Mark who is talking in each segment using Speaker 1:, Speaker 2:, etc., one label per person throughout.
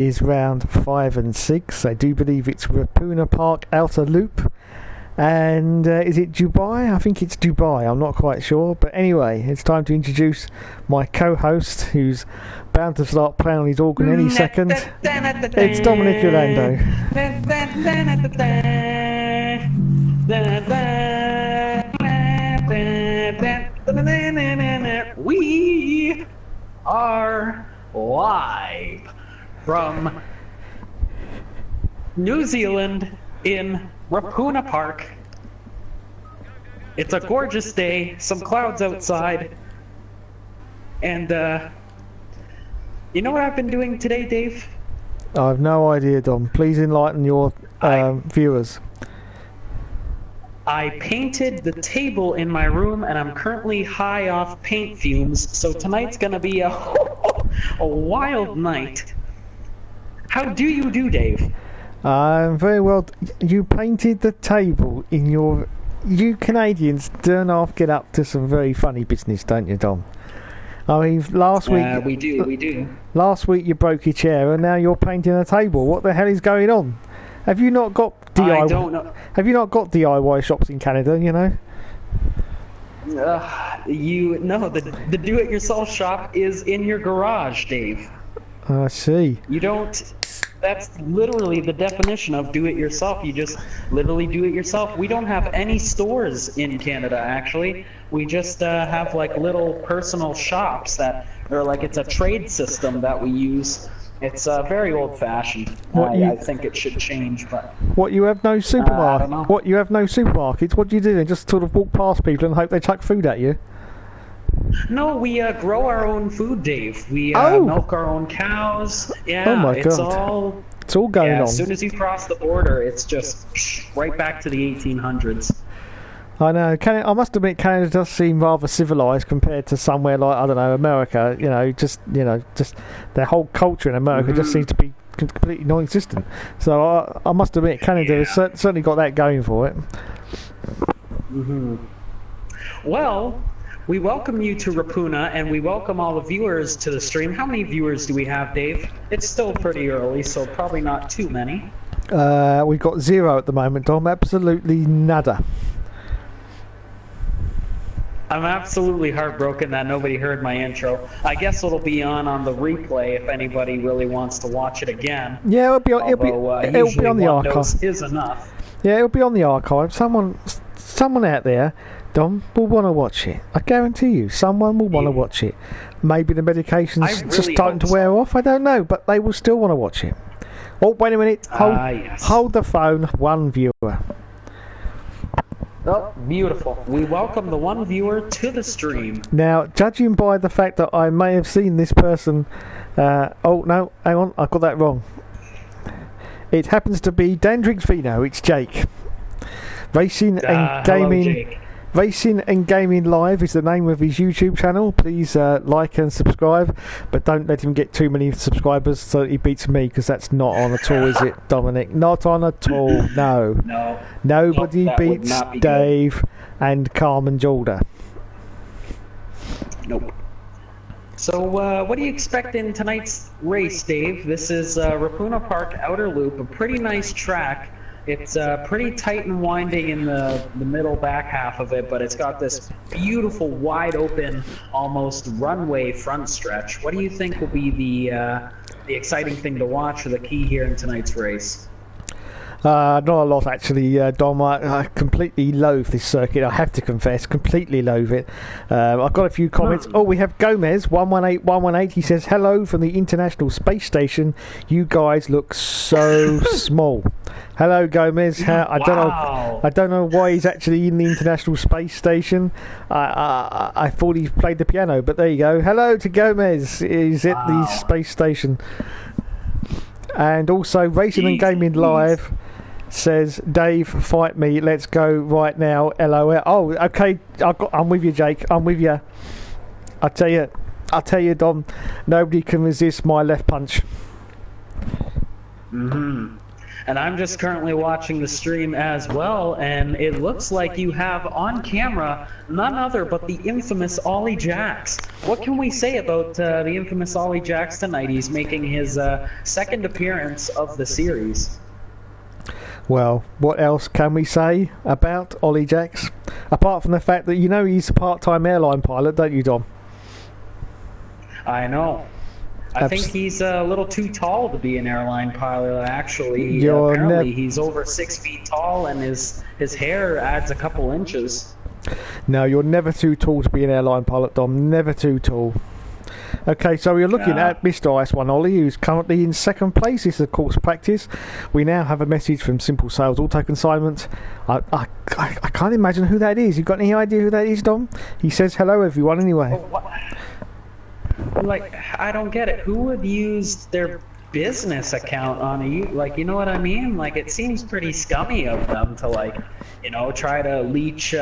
Speaker 1: is round 5 and 6. I do believe it's Rapuna Park Outer Loop. And is it Dubai? I think it's Dubai. I'm not quite sure. But anyway, it's time to introduce my co-host, who's bound to start playing on his organ any second. It's Dominic Orlando.
Speaker 2: We are live from New Zealand in Rapuna Park. It's a gorgeous day, some clouds outside, and you know what I've been doing today, Dave?
Speaker 1: I have no idea, Dom. Please enlighten your viewers.
Speaker 2: I painted the table in my room, and I'm currently high off paint fumes, so tonight's gonna be a wild night. How do you do, Dave?
Speaker 1: Very well. You painted the table in your... You Canadians don't half get up to some very funny business, don't you, Dom? I mean, last week...
Speaker 2: we do.
Speaker 1: Last week you broke your chair, and now you're painting a table. What the hell is going on? Have you not got DIY?
Speaker 2: I don't know.
Speaker 1: Have you not got DIY shops in Canada, you know?
Speaker 2: The do-it-yourself shop is in your garage, Dave.
Speaker 1: I see.
Speaker 2: You don't... That's literally the definition of do-it-yourself. You just literally do it yourself. We don't have any stores in Canada, actually. We just have like little personal shops that are like, it's a trade system that we use. It's very old-fashioned. I think it should change, but...
Speaker 1: What, you have no supermarket?
Speaker 2: I don't know.
Speaker 1: What, you have no supermarkets? What do you do then? Just sort of walk past people and hope they chuck food at you?
Speaker 2: No, we grow our own food, Dave. We milk our own cows. Yeah,
Speaker 1: oh my
Speaker 2: it's
Speaker 1: God. It's all going on.
Speaker 2: As soon as you cross the border, it's just right back to the 1800s.
Speaker 1: I know. I must admit, Canada does seem rather civilized compared to somewhere like, I don't know, America. Just their whole culture in America just seems to be completely non-existent. So I must admit, Canada has certainly got that going for it.
Speaker 2: Well, we welcome you to Rapuna, and we welcome all the viewers to the stream. How many viewers do we have, Dave? It's still pretty early, so probably not too many.
Speaker 1: We've got 0 at the moment, Dom. Absolutely nada.
Speaker 2: I'm absolutely heartbroken that nobody heard my intro. I guess it'll be on the replay if anybody really wants to watch it again.
Speaker 1: Yeah, it'll be on the archive.
Speaker 2: Is enough.
Speaker 1: Yeah, it'll be on the archive. Someone out there, Dom, will want to watch it. I guarantee you, someone will want to watch it. Maybe the medication's just starting to wear off. I don't know, but they will still want to watch it. Oh, wait a minute. Hold the phone. One viewer.
Speaker 2: Oh, beautiful. We welcome the one viewer to the stream.
Speaker 1: Now, judging by the fact that I may have seen this person... oh, no, hang on, I got that wrong. It happens to be Dandrix Vino. It's Jake. Racing and Gaming...
Speaker 2: Hello, Jake.
Speaker 1: Racing and Gaming Live is the name of his YouTube channel. Please like and subscribe, but don't let him get too many subscribers so he beats me, because that's not on at all, is it, Dominic? Not on at all, no.
Speaker 2: No.
Speaker 1: Nobody beats Dave and Carmen Jordan.
Speaker 2: Nope. So, what do you expect in tonight's race, Dave? This is Rapuna Park Outer Loop, a pretty nice track. It's pretty tight and winding in the middle back half of it, but it's got this beautiful, wide-open, almost runway front stretch. What do you think will be the exciting thing to watch, or the key here in tonight's race?
Speaker 1: Not a lot, actually, Dom. I completely loathe this circuit, I have to confess. Completely loathe it. I've got a few comments. Oh, we have Gomez, 118118. He says, hello from the International Space Station. You guys look so small. Hello, Gomez. I don't know why he's actually in the International Space Station. I thought he played the piano, but there you go. Hello to Gomez. He's at the space station. And also, Racing and Gaming Live says, Dave, fight me, let's go right now, LOL. Oh, okay, I'm with you, Jake, I'm with you. I tell you, Dom, nobody can resist my left punch.
Speaker 2: And I'm just currently watching the stream as well, and it looks like you have on camera none other but the infamous Ollie Jacks. What can we say about the infamous Ollie Jacks tonight? He's making his second appearance of the series.
Speaker 1: Well, what else can we say about Ollie Jacks? Apart from the fact that you know he's a part-time airline pilot, don't you, Dom?
Speaker 2: I know. I think he's a little too tall to be an airline pilot, actually. Apparently he's over 6 feet tall, and his hair adds a couple inches.
Speaker 1: No, you're never too tall to be an airline pilot, Dom. Never too tall. Okay, so we're looking at Mr. Ice One Ollie, who's currently in second place. This is, of course, practice. We now have a message from Simple Sales Auto Consignment. I can't imagine who that is. You got any idea who that is, Dom? He says hello, everyone, anyway.
Speaker 2: Like, I don't get it. Who would use their business account on you know what I mean? Like, it seems pretty scummy of them to, like, you know, try to leech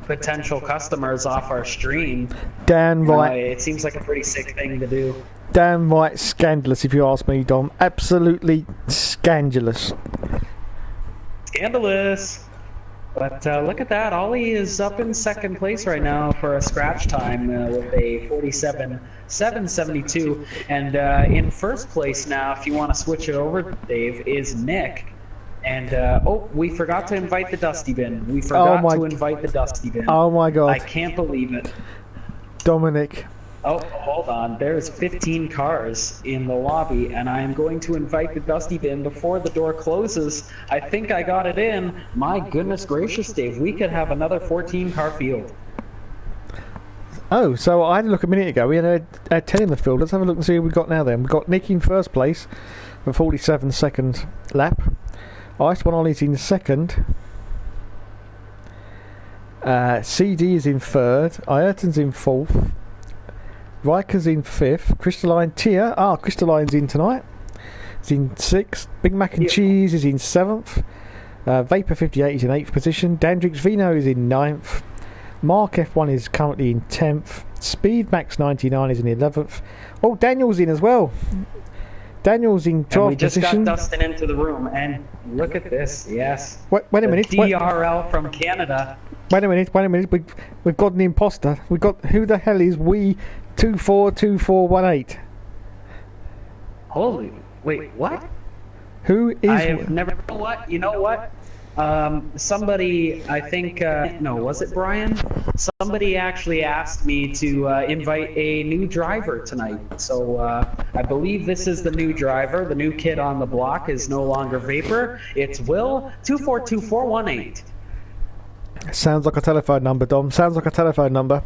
Speaker 2: potential customers off our stream.
Speaker 1: Damn right.
Speaker 2: It seems like a pretty sick thing to do.
Speaker 1: Damn right scandalous, if you ask me, Dom. Absolutely scandalous.
Speaker 2: Scandalous. But look at that. Ollie is up in second place right now for a scratch time with a 47.772. And in first place now, if you want to switch it over, Dave, is Nick. And, oh, we forgot to invite the Dusty Bin. We forgot to invite the Dusty Bin.
Speaker 1: Oh, my God.
Speaker 2: I can't believe it.
Speaker 1: Dominic.
Speaker 2: Oh, hold on. There's 15 cars in the lobby, and I am going to invite the Dusty Bin before the door closes. I think I got it in. My goodness gracious, Dave. We could have another 14-car field.
Speaker 1: Oh, so I had a look a minute ago. We had 10 in the field. Let's have a look and see who we've got now then. We've got Nick in first place for 47-second lap. Ice One Ollie's in second. CD is in third. Ayrton's in fourth. Riker's in fifth. Crystalline Tia. Crystalline's in tonight. It's in sixth. Big Mac and Cheese is in seventh. Vapor 58 is in eighth position. Dandrix Vino is in ninth. Mark F1 is currently in 10th. Speed Max 99 is in 11th. Oh, Daniel's in as well. Daniel's in 12th position.
Speaker 2: And we just got Dustin into the room, and look at this, yes.
Speaker 1: Wait a minute.
Speaker 2: DRL from Canada.
Speaker 1: Wait a minute. We've got an imposter. Who the hell is We242418?
Speaker 2: Holy, wait, what?
Speaker 1: Who is...
Speaker 2: I have never... You know what? Somebody, I think, no, was it Brian? Somebody actually asked me to invite a new driver tonight. So I believe this is the new driver. The new kid on the block is no longer Vapor. It's Will242418.
Speaker 1: Sounds like a telephone number, Dom. Sounds like a telephone number.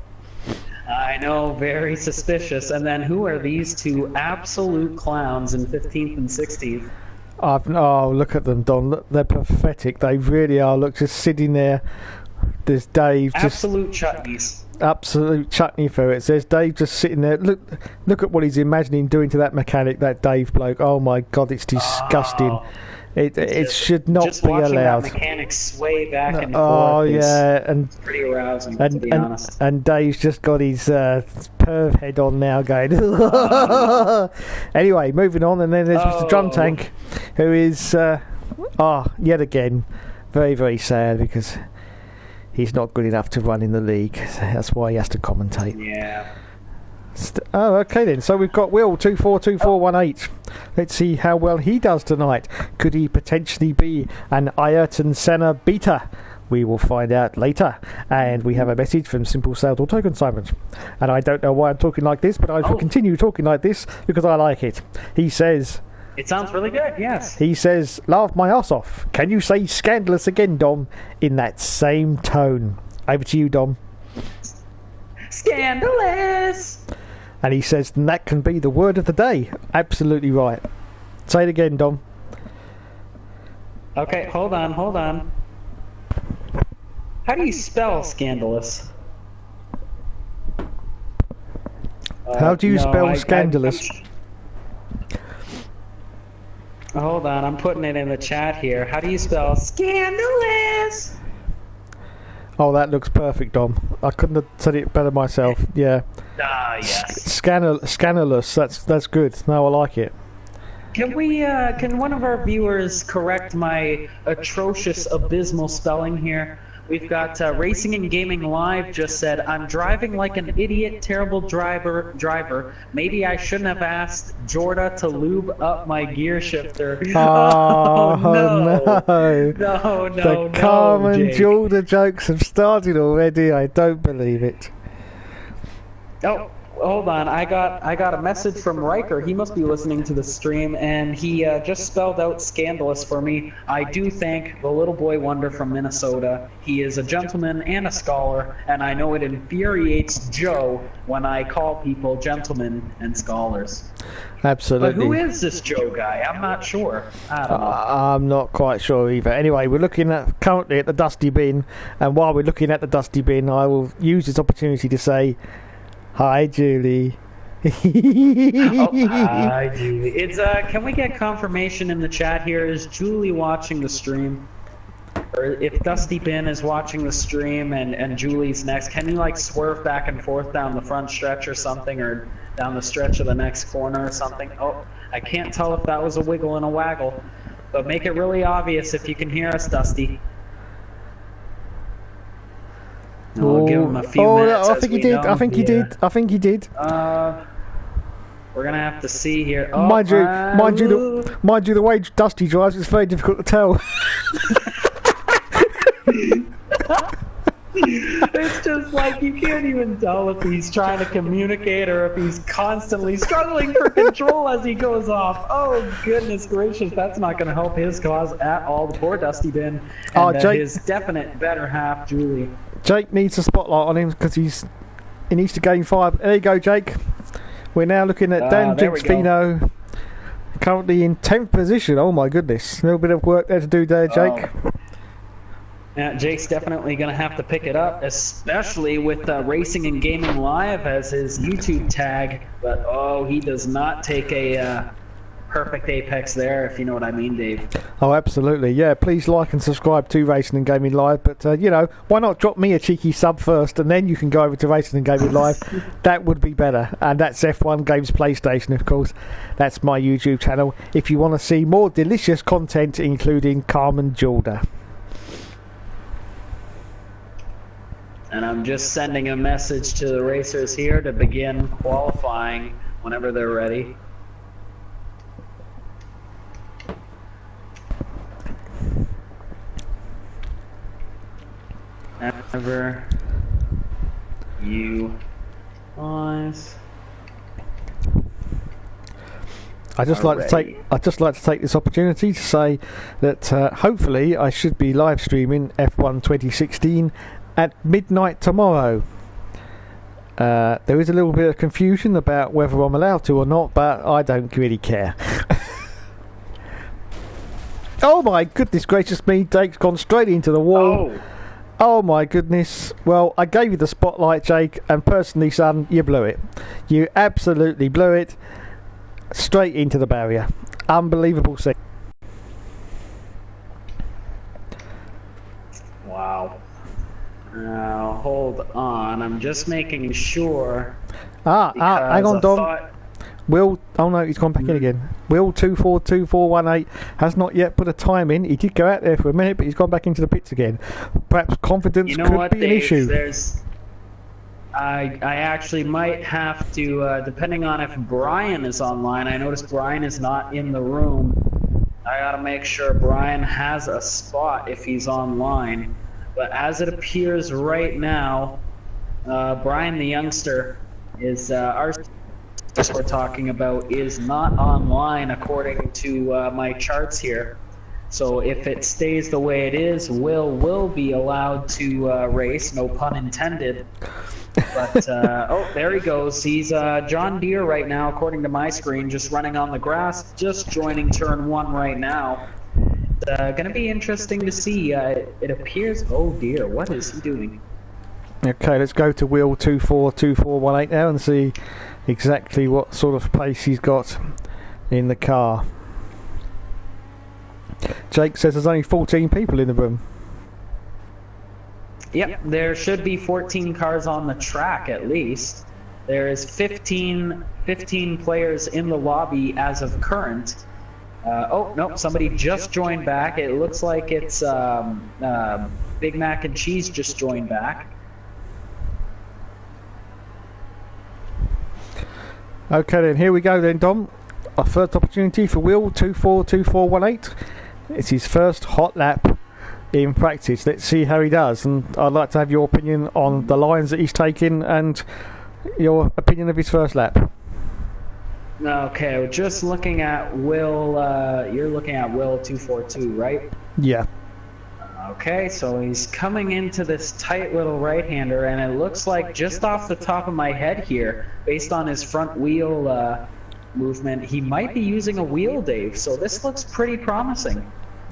Speaker 2: I know, very suspicious. And then who are these two absolute clowns in 15th and 16th?
Speaker 1: Oh, look at them, Don. Look, they're pathetic. They really are. Look, just sitting there. There's Dave.
Speaker 2: Absolute chutneys.
Speaker 1: Absolute chutney for it. There's Dave just sitting there. Look at what he's imagining doing to that mechanic, that Dave bloke. Oh my God, it's disgusting. It should not
Speaker 2: just
Speaker 1: be allowed.
Speaker 2: Just watching that mechanic sway back and forth.
Speaker 1: Oh yeah, and
Speaker 2: pretty arousing, to be honest.
Speaker 1: And Dave's just got his perv head on now, going. Anyway, moving on, and then there's Mr. Drum Tank, who is yet again very, very sad because he's not good enough to run in the league. That's why he has to commentate.
Speaker 2: Yeah.
Speaker 1: Oh, okay then. So we've got Will242418. Let's see how well he does tonight. Could he potentially be an Ayrton Senna beta? We will find out later. And we have a message from Simple Sales Auto Consignment. And I don't know why I'm talking like this, but I will continue talking like this because I like it. He says...
Speaker 2: It sounds really good, yes.
Speaker 1: He says, laugh my ass off. Can you say scandalous again, Dom, in that same tone? Over to you, Dom.
Speaker 2: Scandalous!
Speaker 1: And he says, and that can be the word of the day. Absolutely right. Say it again, Dom.
Speaker 2: Okay, hold on. How do you spell scandalous?
Speaker 1: How do you spell scandalous?
Speaker 2: Hold on, I'm putting it in the chat here. How do you spell scandalous?
Speaker 1: Oh, that looks perfect, Dom. I couldn't have said it better myself. Yeah.
Speaker 2: Ah, yes.
Speaker 1: Scandalous. That's good. No, I like it.
Speaker 2: can one of our viewers correct my atrocious, abysmal spelling here? We've got Racing and Gaming Live just said, I'm driving like an idiot, terrible driver. Maybe I shouldn't have asked Jorda to lube up my gear shifter.
Speaker 1: Oh, no.
Speaker 2: No,
Speaker 1: The comm and Jorda jokes have started already. I don't believe it.
Speaker 2: Oh, hold on. I got a message from Riker. He must be listening to the stream, and he just spelled out scandalous for me. I do thank the little boy wonder from Minnesota. He is a gentleman and a scholar, and I know it infuriates Joe when I call people gentlemen and scholars.
Speaker 1: Absolutely.
Speaker 2: But who is this Joe guy? I'm not sure. I don't know.
Speaker 1: I'm not quite sure either. Anyway, we're looking currently at the dusty bin, and while we're looking at the dusty bin, I will use this opportunity to say, hi, Julie.
Speaker 2: Oh, hi, Julie. It's can we get confirmation in the chat here? Is Julie watching the stream? Or if Dusty Bin is watching the stream and Julie's next, can you like swerve back and forth down the front stretch or something, or down the stretch of the next corner or something? Oh, I can't tell if that was a wiggle and a waggle, but make it really obvious if you can hear us, Dusty. We'll give him a few minutes.
Speaker 1: I think he did. I think he did. I think he did.
Speaker 2: We're gonna have to see here. Oh,
Speaker 1: mind you, the way Dusty drives, it's very difficult to tell.
Speaker 2: It's just like you can't even tell if he's trying to communicate or if he's constantly struggling for control as he goes off. Oh goodness gracious, that's not going to help his cause at all. The poor Dusty Bin and his definite better half, Julie.
Speaker 1: Jake needs a spotlight on him because he needs to gain 5. There you go, Jake. We're now looking at Dan Jinxfino, currently in 10th position. Oh my goodness, a little bit of work there to do there, Jake.
Speaker 2: Yeah, Jake's definitely going to have to pick it up, especially with Racing and Gaming Live as his YouTube tag. But, oh, he does not take a perfect apex there, if you know what I mean, Dave.
Speaker 1: Oh, absolutely. Yeah, please like and subscribe to Racing and Gaming Live. But, you know, why not drop me a cheeky sub first and then you can go over to Racing and Gaming Live? That would be better. And that's F1 Games PlayStation, of course. That's my YouTube channel. If you want to see more delicious content, including comm and Jorda.
Speaker 2: And I'm just sending a message to the racers here to begin qualifying whenever they're ready. Whenever you guys.
Speaker 1: I'd just like to take this opportunity to say that hopefully I should be live streaming F1 2016 at midnight tomorrow. There is a little bit of confusion about whether I'm allowed to or not, but I don't really care. Oh my goodness gracious me, Jake's gone straight into the wall. Oh my goodness. Well, I gave you the spotlight, Jake, and personally, son, you blew it. You absolutely blew it. Straight into the barrier. Unbelievable scene.
Speaker 2: Wow. Now, hold on. I'm just making sure.
Speaker 1: Hang on, Dom. Will, oh no, he's gone back in again. Will 242418 has not yet put a time in. He did go out there for a minute, but he's gone back into the pits again. Perhaps confidence could be an issue.
Speaker 2: I actually might have to, depending on if Brian is online. I noticed Brian is not in the room. I gotta make sure Brian has a spot if he's online. But as it appears right now, Brian the youngster is our we're talking about is not online according to my charts here. So if it stays the way it is, will be allowed to race, no pun intended. But oh, there he goes. He's John Deere right now, according to my screen, just running on the grass, just joining turn 1 right now. Gonna be interesting to see. It appears. Oh dear, what is he doing?
Speaker 1: Okay, let's go to Will 242418 now and see exactly what sort of pace he's got in the car. Jake says there's only 14 people in the room.
Speaker 2: Yep, there should be 14 cars on the track at least. There is 15 players in the lobby as of current, Oh, no, somebody just joined back. It looks like it's Big Mac and Cheese just joined back.
Speaker 1: Okay, then here we go then, Dom. Our first opportunity for Will 242418. It's his first hot lap in practice. Let's see how he does, and I'd like to have your opinion on the lines that he's taking and your opinion of his first lap.
Speaker 2: Okay, we're just looking at Will. You're looking at Will 242, right?
Speaker 1: Yeah.
Speaker 2: Okay, so he's coming into this tight little right-hander, and it looks like just off the top of my head here, based on his front wheel movement, he might be using a wheel, Dave. So this looks pretty promising.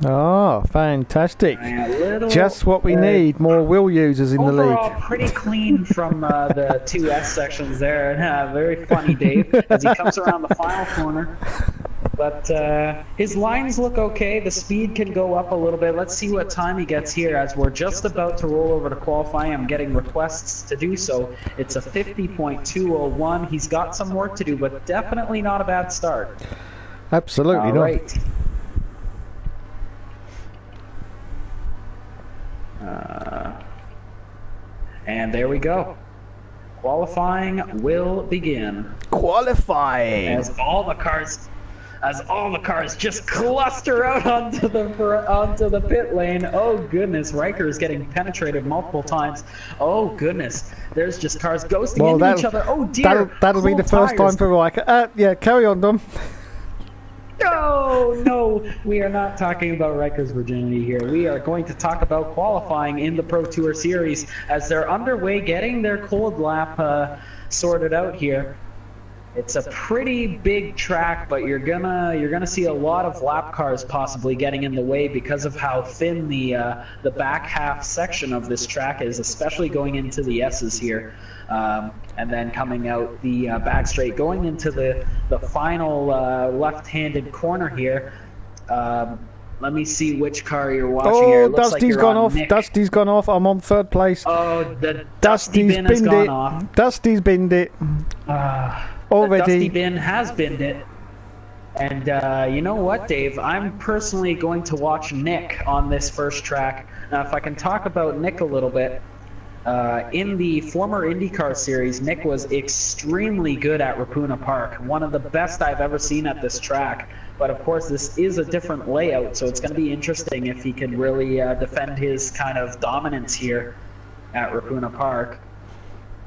Speaker 1: Oh, fantastic. Just what we need, more wheel users in the league.
Speaker 2: Overall, pretty clean from the two S sections there. Very funny, Dave, as he comes around the final corner. But his lines look okay. The speed can go up a little bit. Let's see what time he gets here, as we're just about to roll over to qualifying. I'm getting requests to do so. It's a 50.201. He's got some work to do, but definitely not a bad start.
Speaker 1: Absolutely not.
Speaker 2: Right. And there we go. Qualifying will begin.
Speaker 1: Qualifying.
Speaker 2: As all the cars just cluster out onto the pit lane. Oh goodness, Riker is getting penetrated multiple times. Oh goodness, there's just cars ghosting into each other. Oh dear.
Speaker 1: That'll be the first time for Riker. Yeah, carry on, Dom.
Speaker 2: No, we are not talking about Riker's virginity here. We are going to talk about qualifying in the Pro Tour Series as they're underway getting their cold lap sorted out here. It's a pretty big track, but you're gonna see a lot of lap cars possibly getting in the way because of how thin the back half section of this track is, especially going into the S's here. And then coming out the back straight, going into the final left-handed corner here. Let me see which car you're watching here. It looks
Speaker 1: Dusty's
Speaker 2: like
Speaker 1: gone off.
Speaker 2: Nick.
Speaker 1: Dusty's gone off. I'm on third place.
Speaker 2: Oh, the Dusty bin has gone off.
Speaker 1: Dusty's binned it. Already.
Speaker 2: The Dusty bin has binned it. And you know what, Dave? I'm personally going to watch Nick on this first track. Now, if I can talk about Nick a little bit. In the former IndyCar series, Nick was extremely good at Rapuna Park, one of the best I've ever seen at this track. But of course, this is a different layout, so it's going to be interesting if he can really defend his kind of dominance here at Rapuna Park.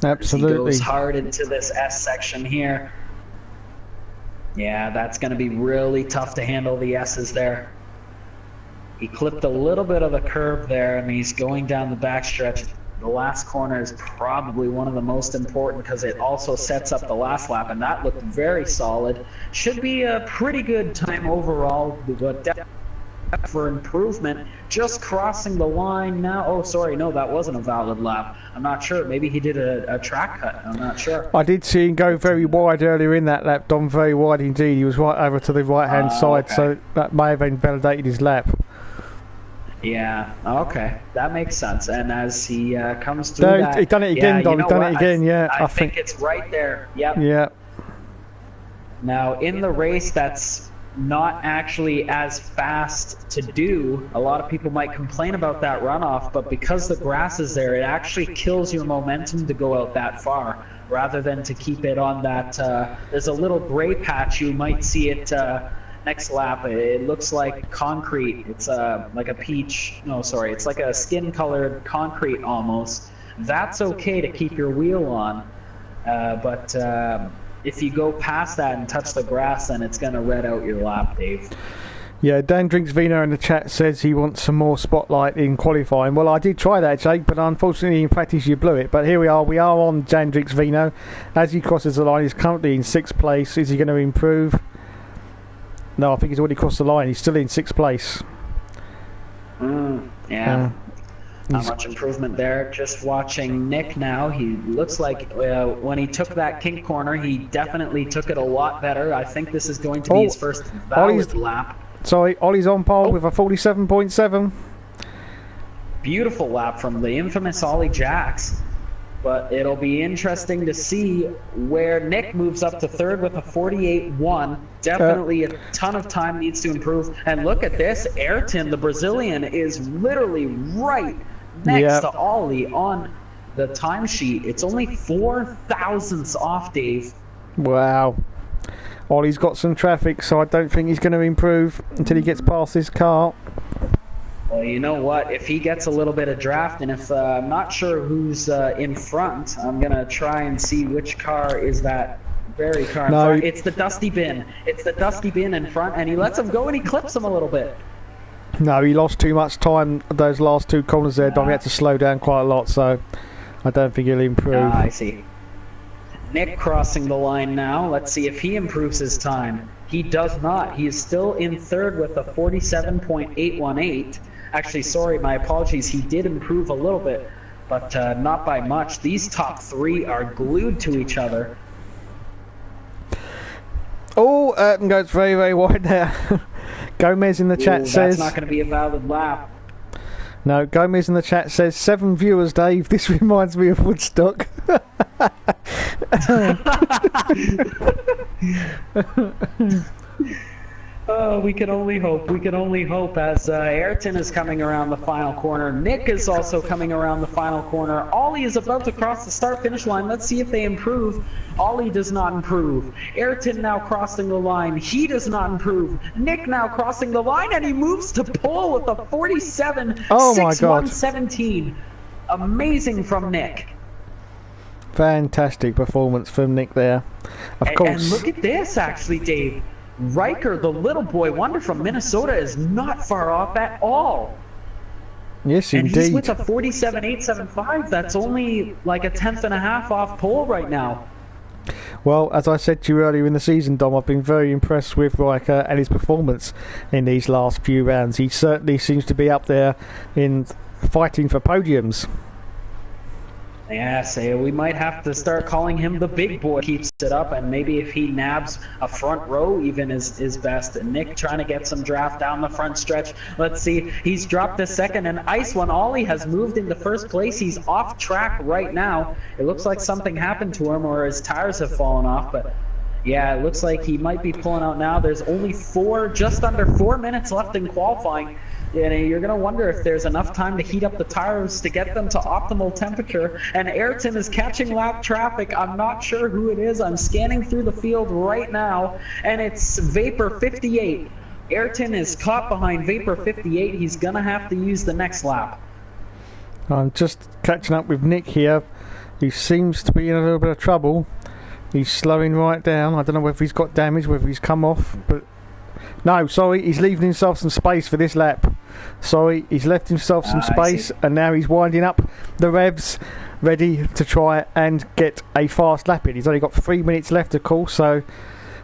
Speaker 1: Absolutely.
Speaker 2: He goes hard into this S section here. Yeah, that's going to be really tough to handle the S's there. He clipped a little bit of the curb there, and he's going down the backstretch. The last corner is probably one of the most important because it also sets up the last lap, and that looked very solid. Should be a pretty good time overall, but for improvement. Just crossing the line now. Oh, sorry, no, that wasn't a valid lap. I'm not sure. Maybe he did a track cut. I'm not sure.
Speaker 1: I did see him go very wide earlier in that lap, Dom, very wide indeed. He was right over to the right-hand side,
Speaker 2: okay.
Speaker 1: So that may have invalidated his lap.
Speaker 2: Yeah, okay. That makes sense. And as he comes through that...
Speaker 1: He's done it again, Dom. He's done it again, yeah.
Speaker 2: I think it's right there. Yep.
Speaker 1: Yeah.
Speaker 2: Now, in the race, that's not actually as fast to do. A lot of people might complain about that runoff, but because the grass is there, it actually kills your momentum to go out that far, rather than to keep it on that... there's a little gray patch. You might see it... next lap, it looks like concrete. It's like a peach. No, sorry. It's like a skin-colored concrete almost. That's okay to keep your wheel on, but if you go past that and touch the grass, then it's going to red out your lap, Dave.
Speaker 1: Yeah, Dan Drinks Vino in the chat says he wants some more spotlight in qualifying. Well, I did try that, Jake, but unfortunately in practice you blew it. But here we are. We are on Dan Drinks Vino. As he crosses the line, he's currently in 6th place. Is he going to improve? No, I think he's already crossed the line. He's still in 6th place.
Speaker 2: Yeah. Not much improvement there. Just watching Nick now. He looks like when he took that kink corner, he definitely took it a lot better. I think this is going to be his first valid lap.
Speaker 1: Sorry, Ollie's on pole with a 47.7.
Speaker 2: Beautiful lap from the infamous Ollie Jacks. But it'll be interesting to see where Nick moves up to third with a 48-1. Definitely a ton of time needs to improve. And look at this. Ayrton, the Brazilian, is literally right next to Ollie on the timesheet. It's only 4 thousandths off, Dave.
Speaker 1: Wow. Ollie's got some traffic, so I don't think he's going to improve until he gets past this car.
Speaker 2: Well, you know what? If he gets a little bit of draft, and if I'm not sure who's in front, I'm going to try and see which car is that very car in front. It's the Dusty Bin. It's the Dusty Bin in front, and he lets him go and he clips him a little bit.
Speaker 1: No, he lost too much time those last 2 corners there. Dom, he had to slow down quite a lot, so I don't think he'll improve.
Speaker 2: I see. Nick crossing the line now. Let's see if he improves his time. He does not. He is still in third with a 47.818. Actually, sorry, my apologies. He did improve a little bit, but not by much. These top 3 are glued to each other.
Speaker 1: Oh, Ayrton goes very, very wide there. Gomez in the chat says...
Speaker 2: That's not going to be a valid lap.
Speaker 1: No, Gomez in the chat says, 7 viewers, Dave. This reminds me of Woodstock.
Speaker 2: Oh, we can only hope. We can only hope as Ayrton is coming around the final corner. Nick is also coming around the final corner. Ollie is about to cross the start-finish line. Let's see if they improve. Ollie does not improve. Ayrton now crossing the line. He does not improve. Nick now crossing the line, and he moves to pole with a 47.6117. Amazing from Nick.
Speaker 1: Fantastic performance from Nick there. Of course.
Speaker 2: And look at this, actually, Dave. Riker, the little boy wonder from Minnesota, is not far off at all.
Speaker 1: Yes,
Speaker 2: and
Speaker 1: indeed.
Speaker 2: He's with a 47.875. That's only like a 1/10.5 off pole right now.
Speaker 1: Well, as I said to you earlier in the season, Dom, I've been very impressed with Riker and his performance in these last few rounds. He certainly seems to be up there in fighting for podiums.
Speaker 2: Yeah, so we might have to start calling him the big boy. Keeps it up, and maybe if he nabs a front row even is best. And Nick trying to get some draft down the front stretch. Let's see, he's dropped a second, and Ice One Ollie has moved into first place. He's off track right now. It looks like something happened to him, or his tires have fallen off, but yeah, it looks like he might be pulling out now. There's only just under 4 minutes left in qualifying. And you're going to wonder if there's enough time to heat up the tires to get them to optimal temperature. And Ayrton is catching lap traffic. I'm not sure who it is. I'm scanning through the field right now, and it's Vapor 58. Ayrton is caught behind Vapor 58. He's going to have to use the next lap.
Speaker 1: I'm just catching up with Nick here. He seems to be in a little bit of trouble. He's slowing right down. I don't know whether he's got damage, whether he's come off, but... No, sorry, he's leaving himself some space for this lap. Sorry, he's left himself some space, and now he's winding up the revs, ready to try and get a fast lap in. He's only got 3 minutes left, of course, so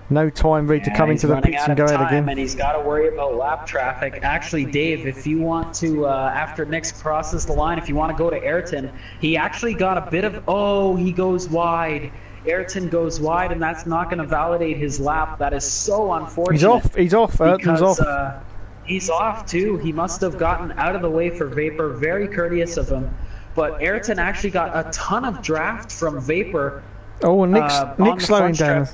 Speaker 1: no time really to come into the pits and go ahead again.
Speaker 2: And he's got to worry about lap traffic. Actually, Dave, if you want to, after Nick crosses the line, if you want to go to Ayrton, he actually got a bit of... Oh, he goes wide. Ayrton goes wide, and that's not going to validate his lap. That is so unfortunate.
Speaker 1: He's off. Ayrton's off.
Speaker 2: He's off, too. He must have gotten out of the way for Vapor. Very courteous of him. But Ayrton actually got a ton of draft from Vapor.
Speaker 1: Oh, and Nick's slowing down.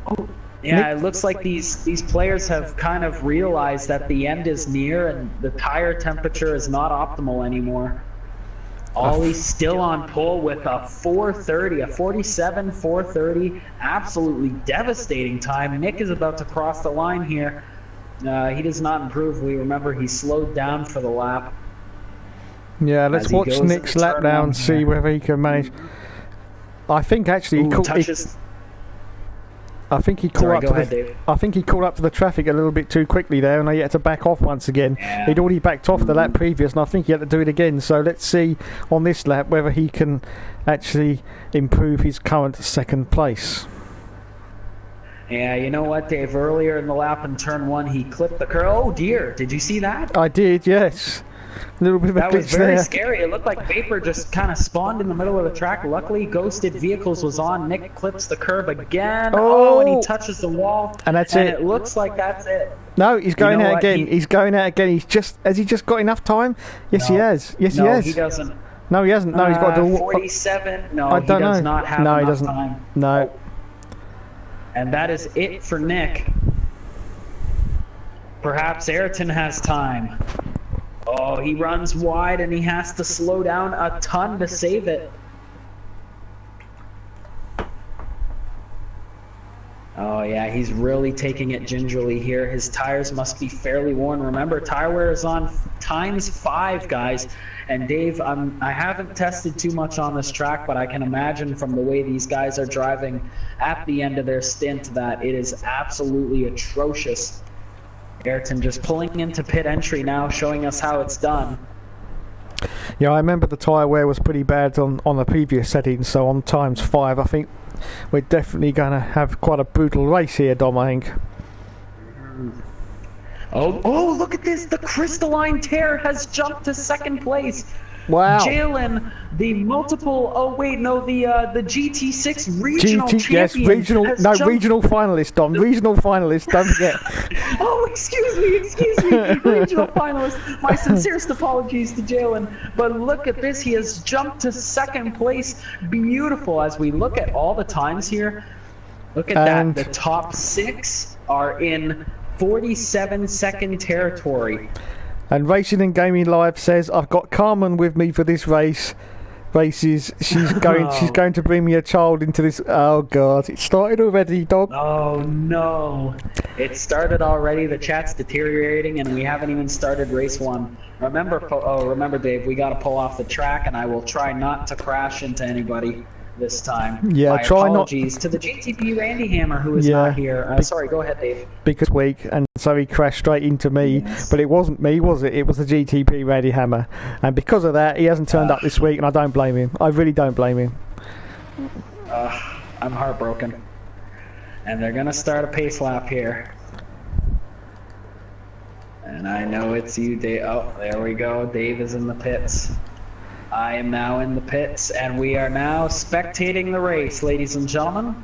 Speaker 2: Oh, yeah, it looks like these players have kind of realized that the end is near and the tire temperature is not optimal anymore. Ollie's still on pole with a 4:30, a 47.430. Absolutely devastating time. Nick is about to cross the line here. He does not improve. We remember he slowed down for the lap.
Speaker 1: Yeah, let's watch Nick's lap down, see whether he can manage. I think actually I think he caught up to the traffic a little bit too quickly there, and he had to back off once again. Yeah. He'd already backed off the lap previous, and I think he had to do it again. So let's see on this lap whether he can actually improve his current second place.
Speaker 2: Yeah, you know what, Dave? Earlier in the lap in turn 1, he clipped the curb. Oh dear, did you see that?
Speaker 1: I did, yes. A little bit of a glitch there. That was
Speaker 2: very scary. It looked like Vapor just kind of spawned in the middle of the track. Luckily, Ghosted Vehicles was on. Nick clips the curb again. Oh, and he touches the wall.
Speaker 1: And that's it.
Speaker 2: It looks like that's it.
Speaker 1: No, he's going out again. He's going out again. Has he just got enough time? Yes, he has. Yes, he has.
Speaker 2: He doesn't.
Speaker 1: No, he hasn't. No, he's got to do
Speaker 2: 47. No,
Speaker 1: I
Speaker 2: he
Speaker 1: don't
Speaker 2: does
Speaker 1: know.
Speaker 2: not have
Speaker 1: No, he
Speaker 2: enough
Speaker 1: doesn't.
Speaker 2: time.
Speaker 1: No.
Speaker 2: And that is it for Nick. Perhaps Ayrton has time. Oh, he runs wide and he has to slow down a ton to save it. Oh yeah, he's really taking it gingerly here. His tires must be fairly worn. Remember, tire wear is on ×5, guys. And Dave, I haven't tested too much on this track, but I can imagine from the way these guys are driving at the end of their stint that it is absolutely atrocious. Ayrton just pulling into pit entry now, showing us how it's done.
Speaker 1: Yeah, I remember the tyre wear was pretty bad on the previous settings, so on ×5, I think we're definitely going to have quite a brutal race here, Dom, I think.
Speaker 2: Oh, look at this! The Crystalline Tear has jumped to second place.
Speaker 1: Wow.
Speaker 2: Jalen, the multiple, the GT6 regional champion.
Speaker 1: Yes, regional finalist, Dom. Regional finalist, don't forget.
Speaker 2: Oh, excuse me, regional finalist. My sincerest apologies to Jalen. But look at this, he has jumped to second place. Beautiful. As we look at all the times here, look at that. The top 6 are in 47-second territory.
Speaker 1: And Racing and Gaming Live says, I've got Carmen with me for this race. She's going to bring me a child into this. Oh God, it started already, dog.
Speaker 2: Oh no, it started already. The chat's deteriorating, and we haven't even started race 1. Remember, Dave, we got to pull off the track, and I will try not to crash into anybody this time.
Speaker 1: Yeah,
Speaker 2: my apologies to the GTP Randy Hammer, who is not here. Sorry, go ahead, Dave.
Speaker 1: Because week, and so he crashed straight into me. Yes. But it wasn't me, was it? It was the GTP Randy Hammer, and because of that, he hasn't turned up this week, and I don't blame him. I really don't blame him.
Speaker 2: I'm heartbroken. And they're gonna start a pace lap here. And I know it's you, Dave. Oh, there we go. Dave is in the pits. I am now in the pits, and we are now spectating the race, ladies and gentlemen.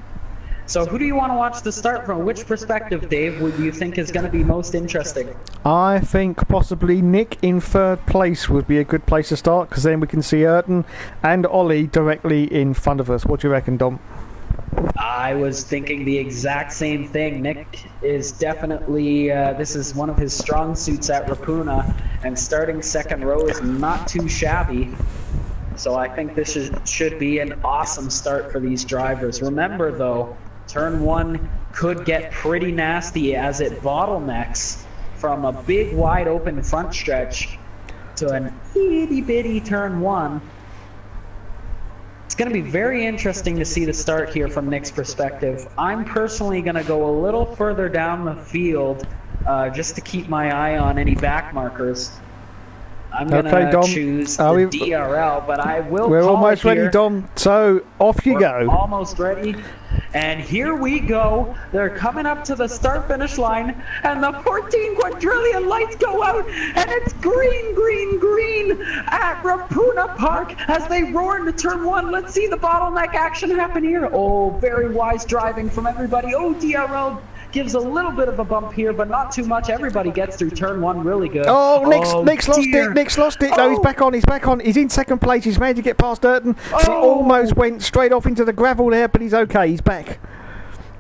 Speaker 2: So who do you want to watch the start from? Which perspective, Dave, would you think is going to be most interesting?
Speaker 1: I think possibly Nick in 3rd place would be a good place to start, because then we can see Ayrton and Ollie directly in front of us. What do you reckon, Dom?
Speaker 2: I was thinking the exact same thing. Nick is definitely, this is one of his strong suits at Rapuna, and starting 2nd row is not too shabby. So I think this should be an awesome start for these drivers. Remember though, turn 1 could get pretty nasty as it bottlenecks from a big wide open front stretch to an itty bitty turn 1. It's going to be very interesting to see the start here from Nick's perspective. I'm personally going to go a little further down the field just to keep my eye on any back markers. I'm going to choose the DRL, but I will
Speaker 1: We're
Speaker 2: call
Speaker 1: almost ready, Dom, so off you go.
Speaker 2: Almost ready. And here we go. They're coming up to the start-finish line, and the 14 quadrillion lights go out, and it's green, green, green at Rapuna Park as they roar into turn 1. Let's see the bottleneck action happen here. Oh, very wise driving from everybody. Oh, DRL gives a little bit of a bump here, but not too much. Everybody gets through turn 1 really good.
Speaker 1: Nick's lost it. No, he's back on. He's in 2nd place. He's managed to get past Ayrton. He almost went straight off into the gravel there, but he's okay. He's back.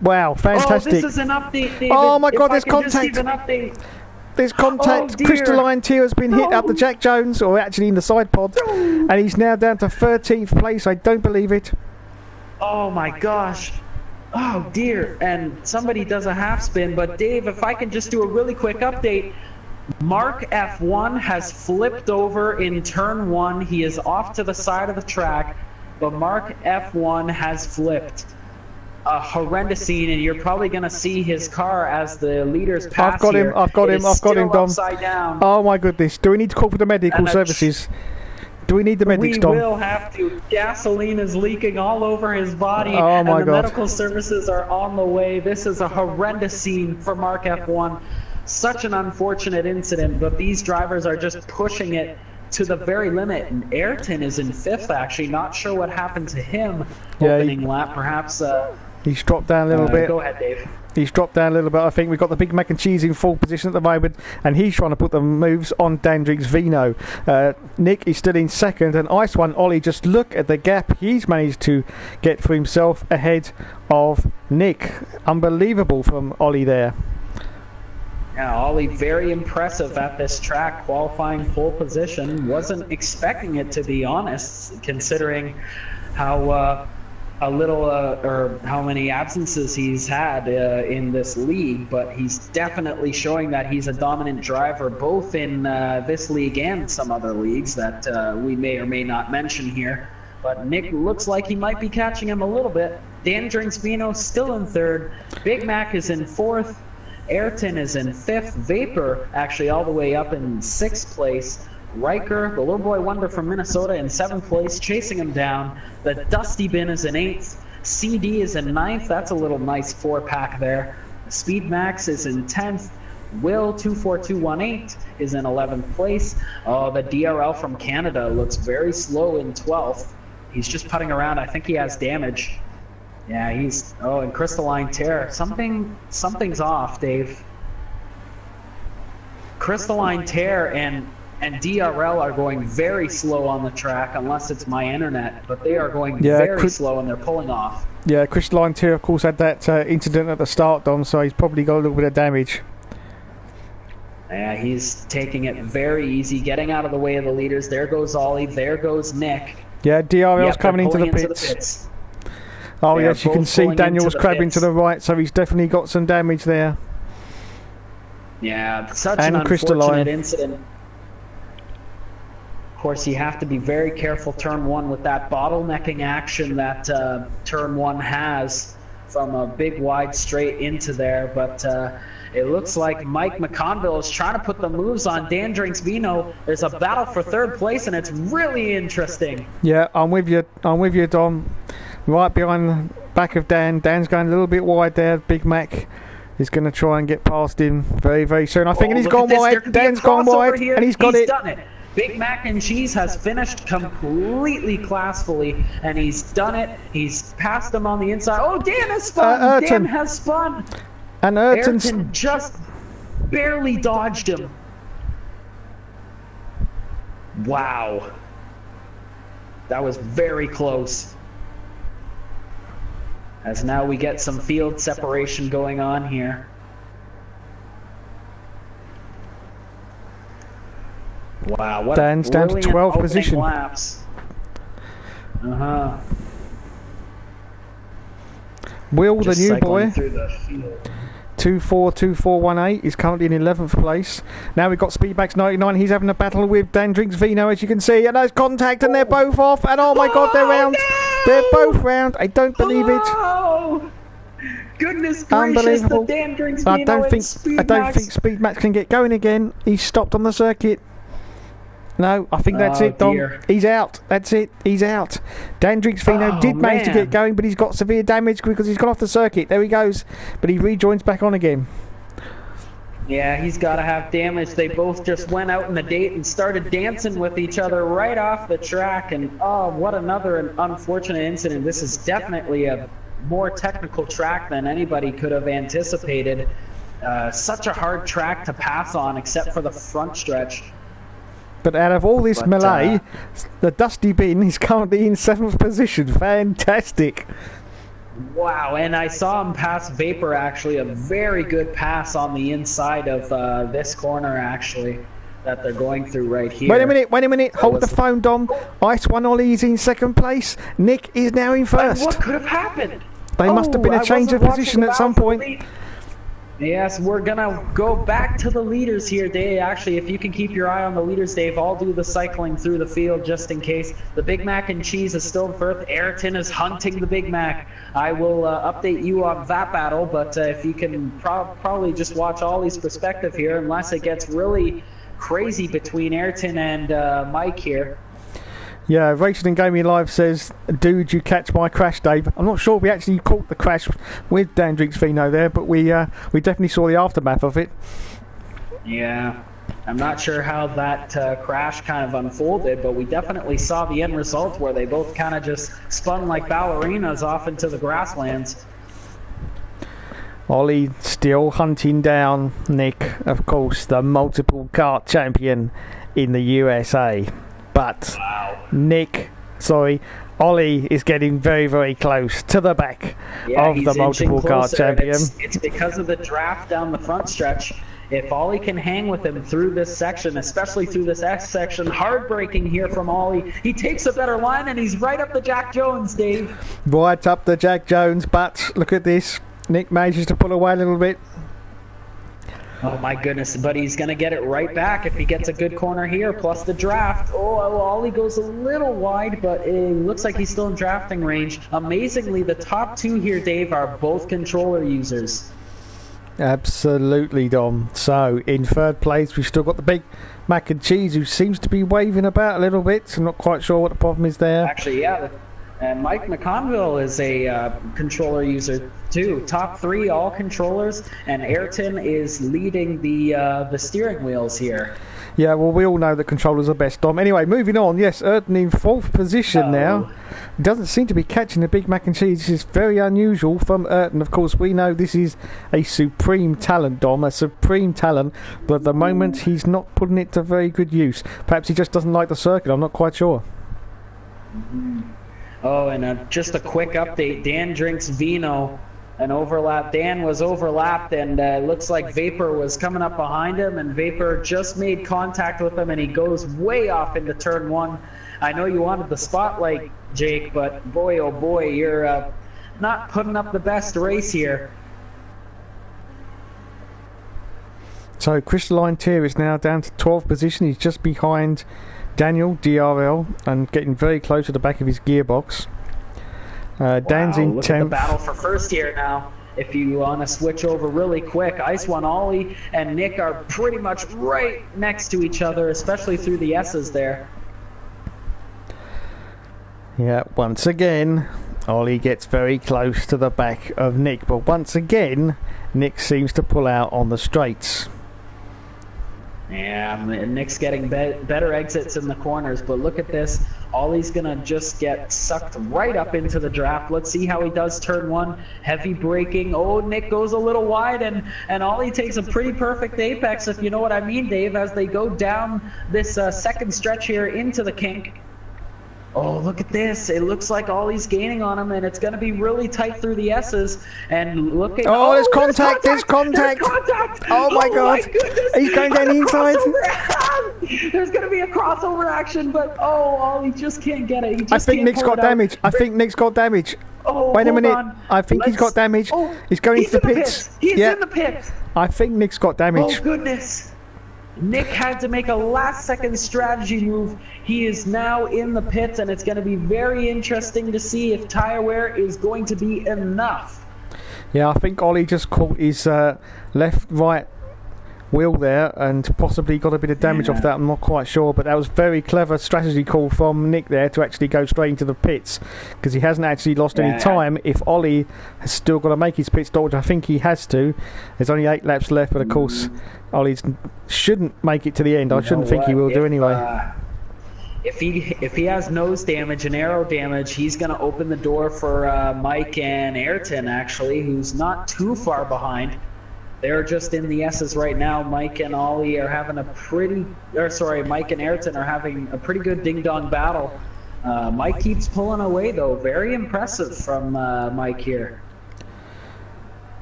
Speaker 1: Wow, fantastic.
Speaker 2: This is an update, David.
Speaker 1: Oh my God, there's contact. There's contact. Crystalline Tear has been hit up the Jack Jones, or actually in the side pod, and he's now down to 13th place. I don't believe it.
Speaker 2: Oh my gosh. Oh dear, and somebody does a half spin, but Dave, if I can just do a really quick update, Mark F1 has flipped over in turn 1. He is off to the side of the track, but Mark F1 has flipped. A horrendous scene, and you're probably going to see his car as the leaders pass.
Speaker 1: I've got him, Dom.
Speaker 2: Upside down.
Speaker 1: Oh my goodness, do we need to call for the medical services? Do we need the medics, Dom?
Speaker 2: We will have to. Gasoline is leaking all over his body,
Speaker 1: and the
Speaker 2: medical services are on the way. This is a horrendous scene for Mark F1. Such an unfortunate incident, but these drivers are just pushing it to the very limit. And Ayrton is in 5th, actually. Not sure what happened to him opening lap. Perhaps...
Speaker 1: he's dropped down a little bit.
Speaker 2: Go ahead, Dave.
Speaker 1: He's dropped down a little bit. I think we've got the Big Mac and Cheese in full position at the moment, and he's trying to put the moves on Dandrink's Vino. Nick is still in second, and Ice One Ollie, just look at the gap he's managed to get for himself ahead of Nick. Unbelievable from Ollie there.
Speaker 2: Yeah, Ollie very impressive at this track, qualifying pole position. Wasn't expecting it, to be honest, considering how or how many absences he's had in this league, but he's definitely showing that he's a dominant driver both in this league and some other leagues that we may or may not mention here. But Nick looks like he might be catching him a little bit. Dandrink's Vino still in third. Big Mac is in fourth. Ayrton is in fifth. Vapor actually all the way up in sixth place. Riker, the little boy wonder from Minnesota, in seventh place, chasing him down. The Dusty Bin is in eighth. CD is in ninth. That's a little nice four-pack there. Speed Max is in 10th. Will 24218 is in 11th place. Oh, the DRL from Canada looks very slow in 12th. He's just putting around. I think he has damage. Yeah, he's... Oh, and Crystalline Tear. Something's off, Dave. Crystalline Tear and DRL are going very slow on the track, unless it's my internet, but they are going very slow and they're pulling off. Yeah,
Speaker 1: Crystalline Tear, of course, had that incident at the start, Dom, so he's probably got a little bit of damage.
Speaker 2: Yeah, he's taking it very easy, getting out of the way of the leaders. There goes Ollie, there goes Nick.
Speaker 1: Yeah, DRL's coming into the pits. Oh, yes, you can see Daniel's crabbing to the right, so he's definitely got some damage there.
Speaker 2: Yeah, such an unfortunate incident. Of course, you have to be very careful turn one with that bottlenecking action that turn one has from a big wide straight into there. But it looks like Mike McConville is trying to put the moves on Dandrink's Vino. There's a battle for third place, and it's really interesting.
Speaker 1: Yeah, I'm with you, Dom. Right behind the back of Dan. Dan's going a little bit wide there. Big Mac is going to try and get past him very, very soon. I think, and he's gone wide. Dan's gone wide, and he's got it.
Speaker 2: Done it. Big Mac and Cheese has finished completely classfully, and he's done it. He's passed him on the inside. Oh, Dan has spun! Dan has spun!
Speaker 1: And
Speaker 2: Ayrton just barely dodged him. Wow. That was very close. As now we get some field separation going on here. Wow, what
Speaker 1: Dan's down to 12th position.
Speaker 2: Laps.
Speaker 1: Will, the new boy, 242418, is currently in 11th place. Now we've got Speedmax 99. He's having a battle with Dandrink's Vino, as you can see, and there's contact, and they're both off. And oh my God, they're round.
Speaker 2: No!
Speaker 1: They're both round. I don't believe it.
Speaker 2: Goodness gracious, the Dandrink's Vino
Speaker 1: I don't think Speedmax can get going again. He's stopped on the circuit. No, I think that's it, Dom.
Speaker 2: Dear.
Speaker 1: He's out. That's it. He's out. Dandrink's Vino did manage to get going, but he's got severe damage because he's gone off the circuit. There he goes. But he rejoins back on again.
Speaker 2: Yeah, he's got to have damage. They both just went out in the date and started dancing with each other right off the track. And oh, what another unfortunate incident. This is definitely a more technical track than anybody could have anticipated. Such a hard track to pass on, except for the front stretch.
Speaker 1: But out of all this melee, the Dusty Bin is currently in 7th position. Fantastic.
Speaker 2: Wow, and I saw him pass Vapor, actually. A very good pass on the inside of this corner, actually, that they're going through right here.
Speaker 1: Wait a minute. Hold the phone, Dom. Ice One Ollie is in 2nd place. Nick is now in 1st.
Speaker 2: And what could have happened?
Speaker 1: They must have been a change of position at some point.
Speaker 2: Yes, we're gonna go back to the leaders here, Dave. Actually, if you can keep your eye on the leaders, Dave, I'll do the cycling through the field just in case. The Big Mac and Cheese is still in 1st. Ayrton is hunting the Big Mac. I will update you on that battle, but if you can probably just watch Ollie's perspective here, unless it gets really crazy between Ayrton and Mike here.
Speaker 1: Yeah, Racing and Gaming Live says, "Dude, you catch my crash, Dave." I'm not sure we actually caught the crash with Dandrink's Vino there, but we definitely saw the aftermath of it.
Speaker 2: Yeah, I'm not sure how that crash kind of unfolded, but we definitely saw the end result where they both kind of just spun like ballerinas off into the grasslands.
Speaker 1: Ollie still hunting down Nick, of course, the multiple kart champion in the USA. But Ollie is getting very, very close to the back of the multiple kart champion.
Speaker 2: It's because of the draft down the front stretch. If Ollie can hang with him through this section, especially through this X section, hard braking here from Ollie. He takes a better line, and he's right up the Jack Jones, Dave.
Speaker 1: Right up the Jack Jones, but look at this. Nick manages to pull away a little bit.
Speaker 2: Oh my goodness, but he's going to get it right back if he gets a good corner here, plus the draft. Oh, Ollie goes a little wide, but it looks like he's still in drafting range. Amazingly, the top two here, Dave, are both controller users.
Speaker 1: Absolutely, Dom. So, in third place, we've still got the big mac and cheese, who seems to be waving about a little bit. I'm not quite sure what the problem is there.
Speaker 2: Actually, yeah. And Mike McConville is a controller user too. Top three, all controllers, and Ayrton is leading the steering wheels here.
Speaker 1: Yeah, well, we all know that controllers are best, Dom. Anyway, moving on. Yes, Ayrton in fourth position now. Doesn't seem to be catching the big mac and cheese. This is very unusual from Ayrton. Of course, we know this is a supreme talent, Dom, a supreme talent. But at the moment, he's not putting it to very good use. Perhaps he just doesn't like the circuit. I'm not quite sure.
Speaker 2: Oh, and just a quick update. Dan drinks vino. An overlap. Dan was overlapped, and looks like Vapor was coming up behind him, and Vapor just made contact with him, and he goes way off into turn one. I know you wanted the spotlight, Jake, but boy, oh boy, you're not putting up the best race here.
Speaker 1: So Crystalline Tier is now down to 12th position. He's just behind Daniel DRL and getting very close to the back of his gearbox. Dan's in 10th.
Speaker 2: Look at the battle for first here now. If you want to switch over really quick, Ice One Ollie and Nick are pretty much right next to each other, especially through the S's there.
Speaker 1: Yeah, once again, Ollie gets very close to the back of Nick, but once again, Nick seems to pull out on the straights.
Speaker 2: Yeah, Nick's getting better exits in the corners, but look at this. Ollie's going to just get sucked right up into the draft. Let's see how he does turn one. Heavy braking. Oh, Nick goes a little wide, and Ollie takes a pretty perfect apex, if you know what I mean, Dave, as they go down this second stretch here into the kink. Oh, look at this. It looks like Ollie's gaining on him, and it's going to be really tight through the S's. And look at...
Speaker 1: Oh, there's contact! There's contact! Oh, my God. He's going down the inside.
Speaker 2: There's going to be a crossover action, but, Ollie just can't get it.
Speaker 1: I think Nick's got damage. Nick's got damage.
Speaker 2: Oh,
Speaker 1: wait a minute. I think he's got damage. He's going into the pits.
Speaker 2: He's in the pits.
Speaker 1: I think Nick's got damage.
Speaker 2: Oh, goodness. Nick had to make a last-second strategy move. He is now in the pits, and it's going to be very interesting to see if tire wear is going to be enough.
Speaker 1: Yeah, I think Ollie just caught his left-right wheel there and possibly got a bit of damage off that. I'm not quite sure, but that was very clever strategy call from Nick there to actually go straight into the pits, because he hasn't actually lost any time. If Ollie has still got to make his pit stop, which I think he has to, there's only 8 laps left, but of course Ollie shouldn't make it to the end. I shouldn't think he will do anyway.
Speaker 2: If he has nose damage and aero damage, he's going to open the door for Mike and Ayrton, actually, who's not too far behind. They're just in the S's right now. Mike and Ollie are having Mike and Ayrton are having a pretty good ding-dong battle. Mike keeps pulling away, though. Very impressive from Mike here.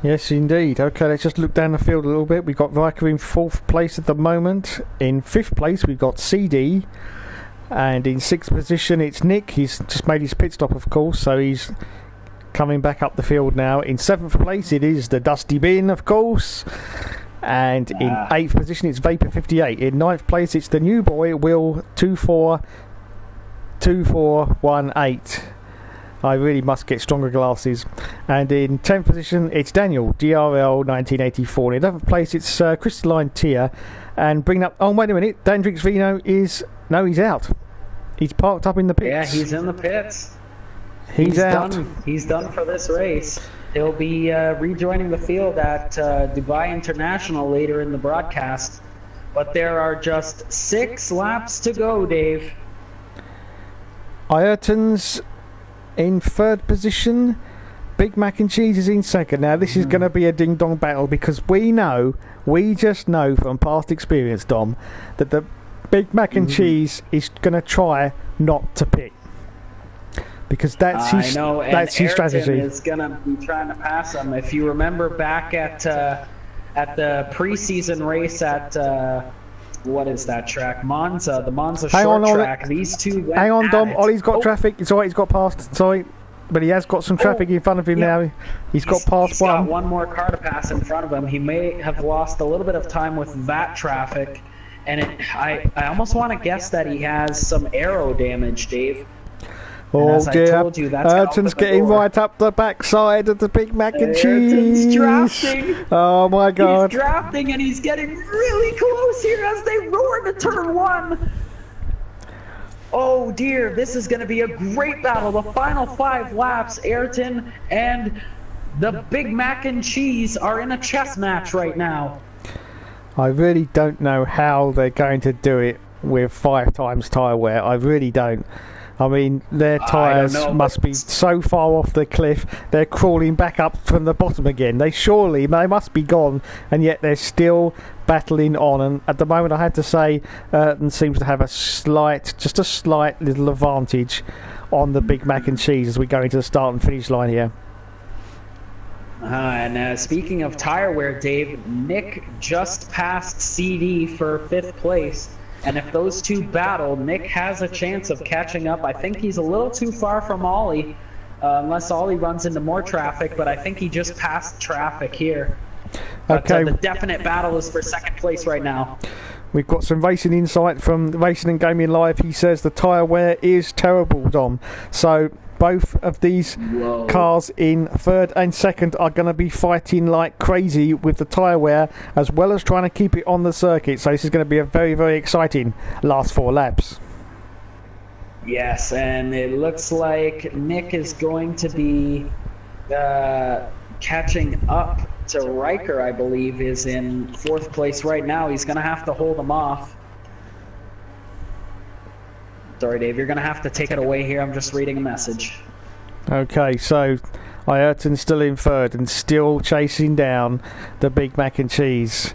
Speaker 1: Yes, indeed. Okay, let's just look down the field a little bit. We've got Riker in 4th place at the moment. In 5th place, we've got CD. And in 6th position, it's Nick. He's just made his pit stop, of course, so he's coming back up the field now. In 7th place, it is the Dusty Bin, of course. And in 8th position, it's Vapor 58. In 9th place, it's the new boy, Will 2418. I really must get stronger glasses. And in 10th position, it's Daniel, DRL 1984. In 11th place, it's Crystalline Tier. And bringing up... Oh, wait a minute. Dan Drinks Vino is... No, he's out. He's parked up in the pits.
Speaker 2: Yeah, he's in the pits.
Speaker 1: He's out.
Speaker 2: He's done for this race. He'll be rejoining the field at Dubai International later in the broadcast. But there are just 6 laps to go, Dave.
Speaker 1: Ayrton's in 3rd position. Big Mac and Cheese is in second. Now, this is going to be a ding-dong battle because we just know from past experience, Dom, that the Big Mac and Cheese is going to try not to pit. Because that's his strategy.
Speaker 2: Is going to be trying to pass him. If you remember back at the preseason race at what is that track? Monza, the Monza short track. These two went
Speaker 1: Hang on, Dom.
Speaker 2: it.
Speaker 1: Ollie's got traffic. It's alright, he's got past. Sorry. But he has got some traffic in front of him now. He's got past one.
Speaker 2: Got one more car to pass in front of him. He may have lost a little bit of time with that traffic. And I almost want to guess that he has some aero damage, Dave.
Speaker 1: Oh dear,
Speaker 2: Ayrton's
Speaker 1: getting right up the backside of the Big Mac and Cheese.
Speaker 2: Ayrton's drafting.
Speaker 1: Oh my God.
Speaker 2: He's drafting and he's getting really close here as they roar into turn one. Oh dear, this is going to be a great battle. The final 5 laps, Ayrton and the Big Mac and Cheese are in a chess match right now.
Speaker 1: I really don't know how they're going to do it with 5 times tyre wear. I really don't. I mean, their tyres must be so far off the cliff, they're crawling back up from the bottom again. They must be gone, and yet they're still battling on. And at the moment, I had to say, Ayrton seems to have just a slight little advantage on the Big Mac and Cheese as we go into the start and finish line here.
Speaker 2: And speaking of tyre wear, Dave, Nick just passed CD for 5th place. And if those two battle, Nick has a chance of catching up. I think he's a little too far from Ollie, unless Ollie runs into more traffic, but I think he just passed traffic here. But,
Speaker 1: okay.
Speaker 2: The definite battle is for 2nd place right now.
Speaker 1: We've got some racing insight from Racing and Gaming Live. He says the tyre wear is terrible, Dom. So both of these cars in 3rd and 2nd are going to be fighting like crazy with the tyre wear, as well as trying to keep it on the circuit. So this is going to be a very, very exciting last 4 laps.
Speaker 2: Yes, and it looks like Nick is going to be catching up to Riker, I believe, is in 4th place right now. He's going to have to hold him off. Sorry, Dave, you're going to have to take it away here. I'm just reading a message.
Speaker 1: Okay, so Ayrton's still in 3rd and still chasing down the Big Mac and Cheese.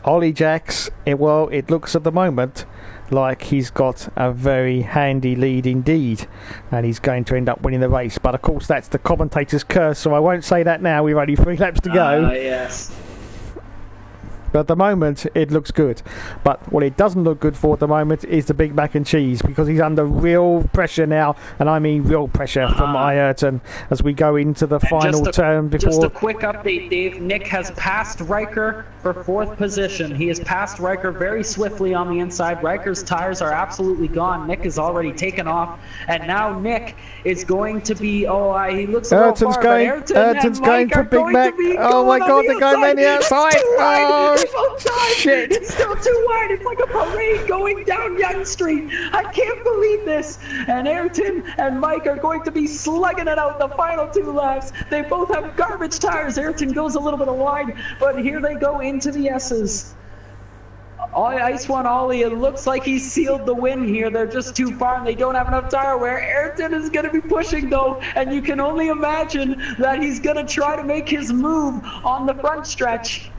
Speaker 1: Ollie Jacks, it looks at the moment like he's got a very handy lead indeed, and he's going to end up winning the race. But of course, that's the commentator's curse, so I won't say that now. We've only 3 laps to go.
Speaker 2: Yes.
Speaker 1: But at the moment, it looks good. But what it doesn't look good for at the moment is the Big Mac and Cheese, because he's under real pressure now, and I mean real pressure from Ayrton as we go into the final turn.
Speaker 2: Just a quick update, Dave. Nick has passed Riker for 4th position. He has passed Riker very swiftly on the inside. Riker's tires are absolutely gone. Nick is already taken off, and now Nick is going to be. He looks a little far,
Speaker 1: Ayrton's going for Big Mac. Oh my God, they're going on the outside. Shit.
Speaker 2: It's still too wide. It's like a parade going down Young Street. I can't believe this. And Ayrton and Mike are going to be slugging it out the final 2 laps. They both have garbage tires. Ayrton goes a little bit wide, but here they go into the S's. Ice One Ollie, it looks like he's sealed the win here. They're just too far and they don't have enough tire wear. Ayrton is going to be pushing though, and you can only imagine that he's going to try to make his move on the front stretch.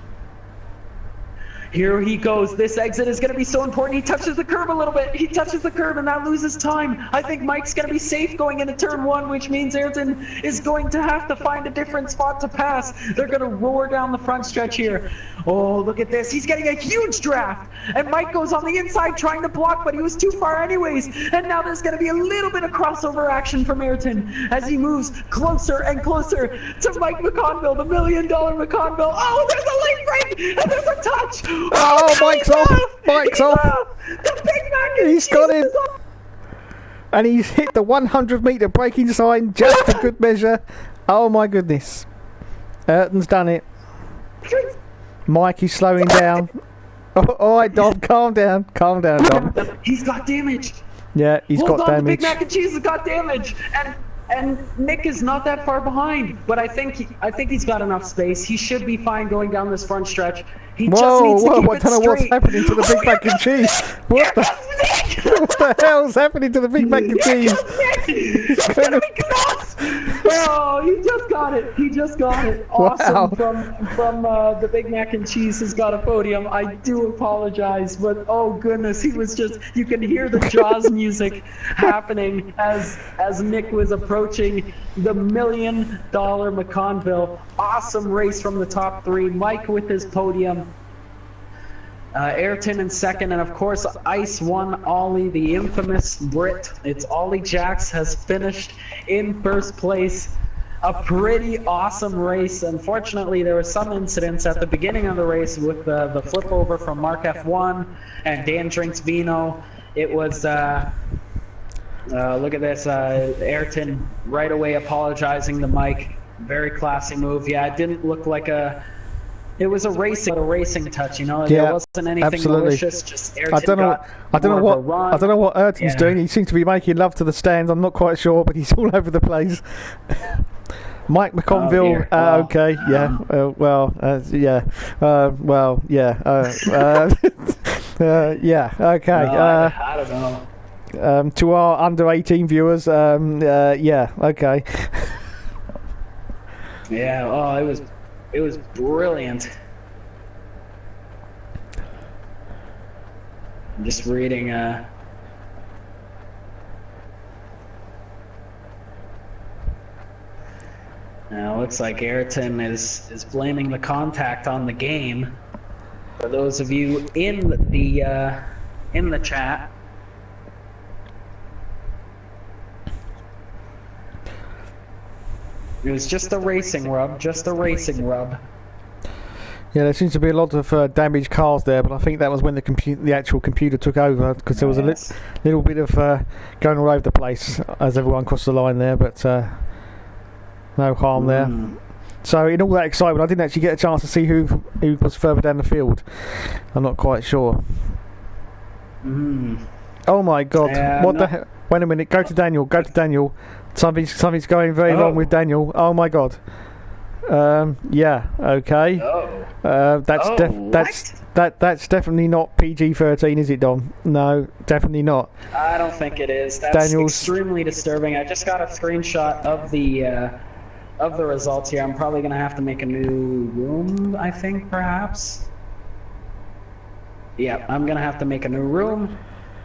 Speaker 2: Here he goes. This exit is going to be so important. He touches the curb a little bit. He touches the curb and that loses time. I think Mike's going to be safe going into turn 1, which means Ayrton is going to have to find a different spot to pass. They're going to roar down the front stretch here. Oh, look at this. He's getting a huge draft. And Mike goes on the inside trying to block, but he was too far anyways. And now there's going to be a little bit of crossover action from Ayrton as he moves closer and closer to Mike McConville, the $1 million McConville. Oh, there's a late break and there's a touch.
Speaker 1: Oh, Mike's off! Mike's off!
Speaker 2: The Big Mac and
Speaker 1: He's got him! And he's hit the 100-metre braking sign just for good measure. Oh my goodness. Ayrton's done it. Mike is slowing down. All right, Dom, calm down. Calm down, Dom.
Speaker 2: He's got damage.
Speaker 1: Yeah, he's got damage.
Speaker 2: The Big Mac and Cheese has got damage. And Nick is not that far behind, but I think he's got enough space. He should be fine going down this front stretch. He just needs to keep it straight.
Speaker 1: What's happening to the Big Mac and Cheese? What the? What the hell's happening to the Big Mac and Cheese?
Speaker 2: It's gonna be nuts! Oh, he just got it. He just got it. Awesome.
Speaker 1: Wow.
Speaker 2: From the Big Mac and Cheese has got a podium. I do apologize, but oh goodness, he was just. You can hear the Jaws music happening as Nick was approaching the $1 million McConville. Awesome race from the top three. Mike with his podium. Ayrton in second, and of course Ice won. Ollie, the infamous Brit, it's Ollie Jacks, has finished in first place. A pretty awesome race. Unfortunately, there were some incidents at the beginning of the race with the flip over from Mark F1 and Dan Drinks Vino. It was look at this, Ayrton right away apologizing to Mike. Very classy move. Yeah, it didn't look like it was a racing touch, you know.
Speaker 1: Yeah,
Speaker 2: there wasn't anything
Speaker 1: absolutely.
Speaker 2: malicious. Just Ayrton
Speaker 1: I don't know what Ayrton's doing. He seems to be making love to the stands. I'm not quite sure, but he's all over the place. Mike McConville. Okay, yeah. Yeah. Okay.
Speaker 2: I don't know.
Speaker 1: To our under 18 viewers, yeah. Okay.
Speaker 2: Yeah. Oh, it was brilliant. I'm just reading. Now, looks like Ayrton is blaming the contact on the game. For those of you in the chat. It was just a racing rub,
Speaker 1: Yeah, there seems to be a lot of damaged cars there, but I think that was when the actual computer took over, because there was a little bit of going all over the place as everyone crossed the line there, but no harm there. So in all that excitement, I didn't actually get a chance to see who was further down the field. I'm not quite sure. Oh my God! What the hell? Wait a minute. Go to Daniel. Something's going very wrong with Daniel. Oh my God. Yeah. Okay. That's definitely not PG-13, is it, Dom? No, definitely not.
Speaker 2: I don't think it is. That's extremely disturbing. I just got a screenshot of the results here. I'm probably gonna have to make a new room, I think, perhaps. Yeah, I'm gonna have to make a new room.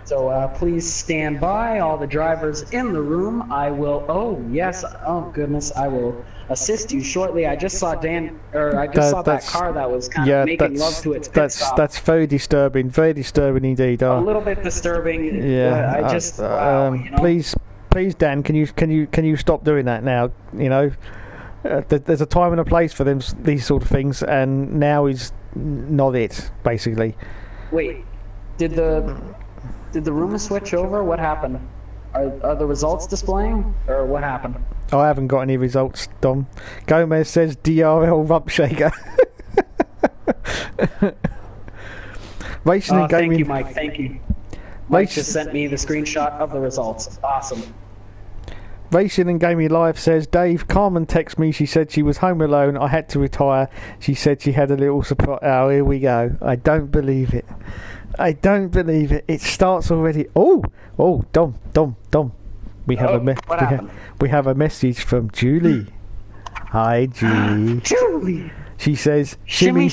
Speaker 2: So please stand by, all the drivers in the room. I will. Oh yes. Oh goodness. I will assist you shortly. I just saw that car that was kind of making love to its pit stop.
Speaker 1: That's very disturbing indeed.
Speaker 2: A little bit disturbing.
Speaker 1: Yeah.
Speaker 2: I just. Wow, you know?
Speaker 1: Please, Dan. Can you stop doing that now? You know, there's a time and a place for these sort of things, and now is not it. Basically.
Speaker 2: Wait. Did the room switch over? What happened? Are the results displaying? Or what happened?
Speaker 1: Oh, I haven't got any results, Dom. Gomez says DRL rump shaker. Racing and Gaming.
Speaker 2: Thank you, Mike. Thank you. Mike just sent me the screenshot of the results. Awesome.
Speaker 1: Racing and Gaming Live says, Dave, Carmen texted me. She said she was home alone. I had to retire. She said she had a little surprise. Oh, here we go. I don't believe it. It starts already. Oh, Dom. We have a message from Julie. Hi, Julie.
Speaker 2: Julie.
Speaker 1: She says, shimmy.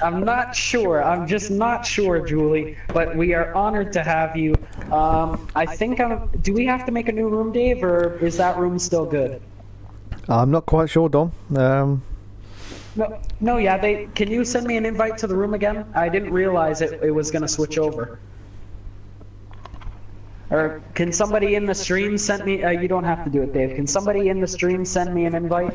Speaker 2: I'm not sure. I'm just not sure, Julie. But we are honored to have you. I think do we have to make a new room, Dave, or is that room still good?
Speaker 1: I'm not quite sure, Dom.
Speaker 2: No, yeah. Can you send me an invite to the room again? I didn't realize it was going to switch over. Or can somebody in the stream send me? You don't have to do it, Dave. Can somebody in the stream send me an invite?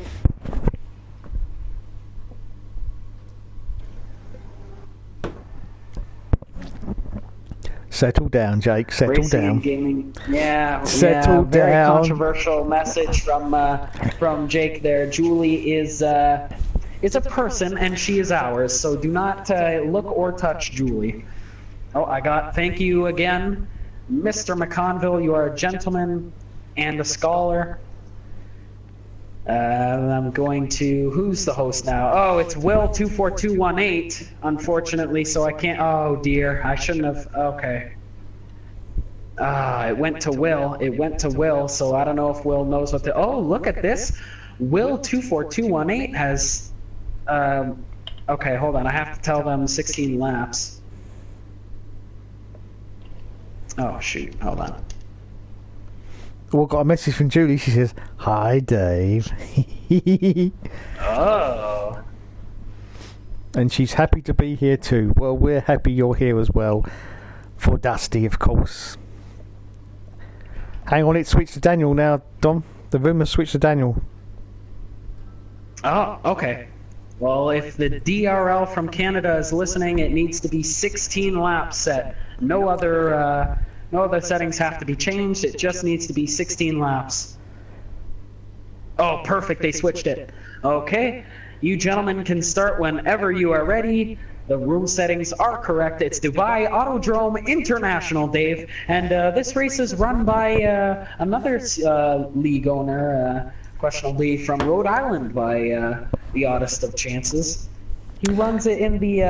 Speaker 1: Settle down, Jake. Settle down.
Speaker 2: Gaming. Yeah.
Speaker 1: Settle down.
Speaker 2: Very controversial message from Jake there. Julie is a person, and she is ours. So do not look or touch Julie. Oh, thank you again, Mr. McConville. You are a gentleman and a scholar. I'm going to... Who's the host now? Oh, it's Will24218, unfortunately, so I can't... Oh, dear. I shouldn't have... Okay. It went to Will. It went to Will, so I don't know if Will knows what to... Oh, look at this. Will24218 has... Okay, hold on. I have to tell them 16 laps. Oh, shoot. Hold on.
Speaker 1: Well, got a message from Julie. She says, "Hi, Dave."
Speaker 2: Oh.
Speaker 1: And she's happy to be here too. Well, we're happy you're here as well. For Dusty, of course. Hang on, it's switched to Daniel now, Dom. The room has switched to Daniel.
Speaker 2: Oh, okay. Well, if the DRL from Canada is listening, it needs to be 16 laps set. No other settings have to be changed. It just needs to be 16 laps. Oh, perfect. They switched it. Okay. You gentlemen can start whenever you are ready. The room settings are correct. It's Dubai Autodrome International, Dave. And this race is run by another league owner, questionably from Rhode Island by the oddest of chances. He runs it in the,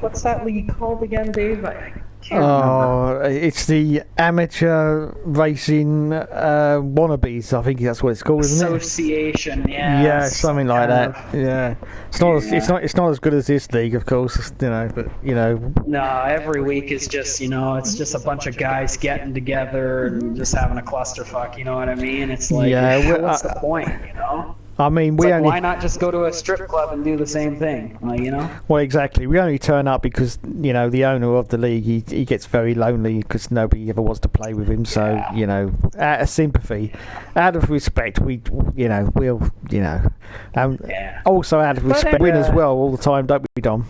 Speaker 2: what's that league called again, Dave? I can't remember.
Speaker 1: It's the Amateur Racing Wannabes, I think that's what it's called, isn't it?
Speaker 2: Association, yeah.
Speaker 1: Yeah, something like that. Yeah. It's not it's not as good as this league, of course, but
Speaker 2: No, every week is just, it's just a bunch of guys getting together and just having a clusterfuck, you know what I mean? It's like, what's the point,
Speaker 1: I mean,
Speaker 2: why not just go to a strip club and do the same thing,
Speaker 1: Well, exactly. We only turn up because, the owner of the league, he gets very lonely because nobody ever wants to play with him. So, out of sympathy, out of respect, also out of respect, win as well all the time, don't we, Dom?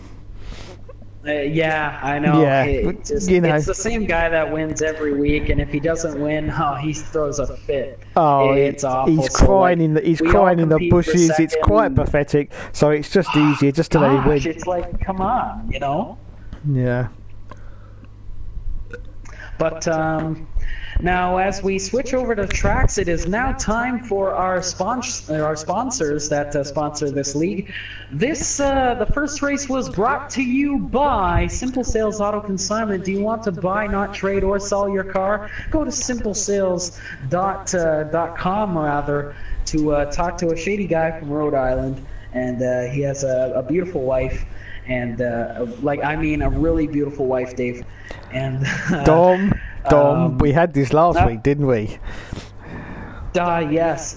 Speaker 2: Yeah, I know.
Speaker 1: Yeah,
Speaker 2: it's the same guy that wins every week, and if he doesn't win, he throws a fit.
Speaker 1: Oh,
Speaker 2: it's awful.
Speaker 1: He's crying in the bushes. It's quite pathetic. So it's just easier just to let him win.
Speaker 2: It's like, come on,
Speaker 1: Yeah.
Speaker 2: But now, as we switch over to tracks, it is now time for our sponsors that sponsor this league. The first race was brought to you by Simple Sales Auto Consignment. Do you want to buy, not trade, or sell your car? Go to simplesales.com rather to talk to a shady guy from Rhode Island, and he has a beautiful wife. And a really beautiful wife, Dave. And
Speaker 1: Dom, we had this last week, didn't we?
Speaker 2: Yes.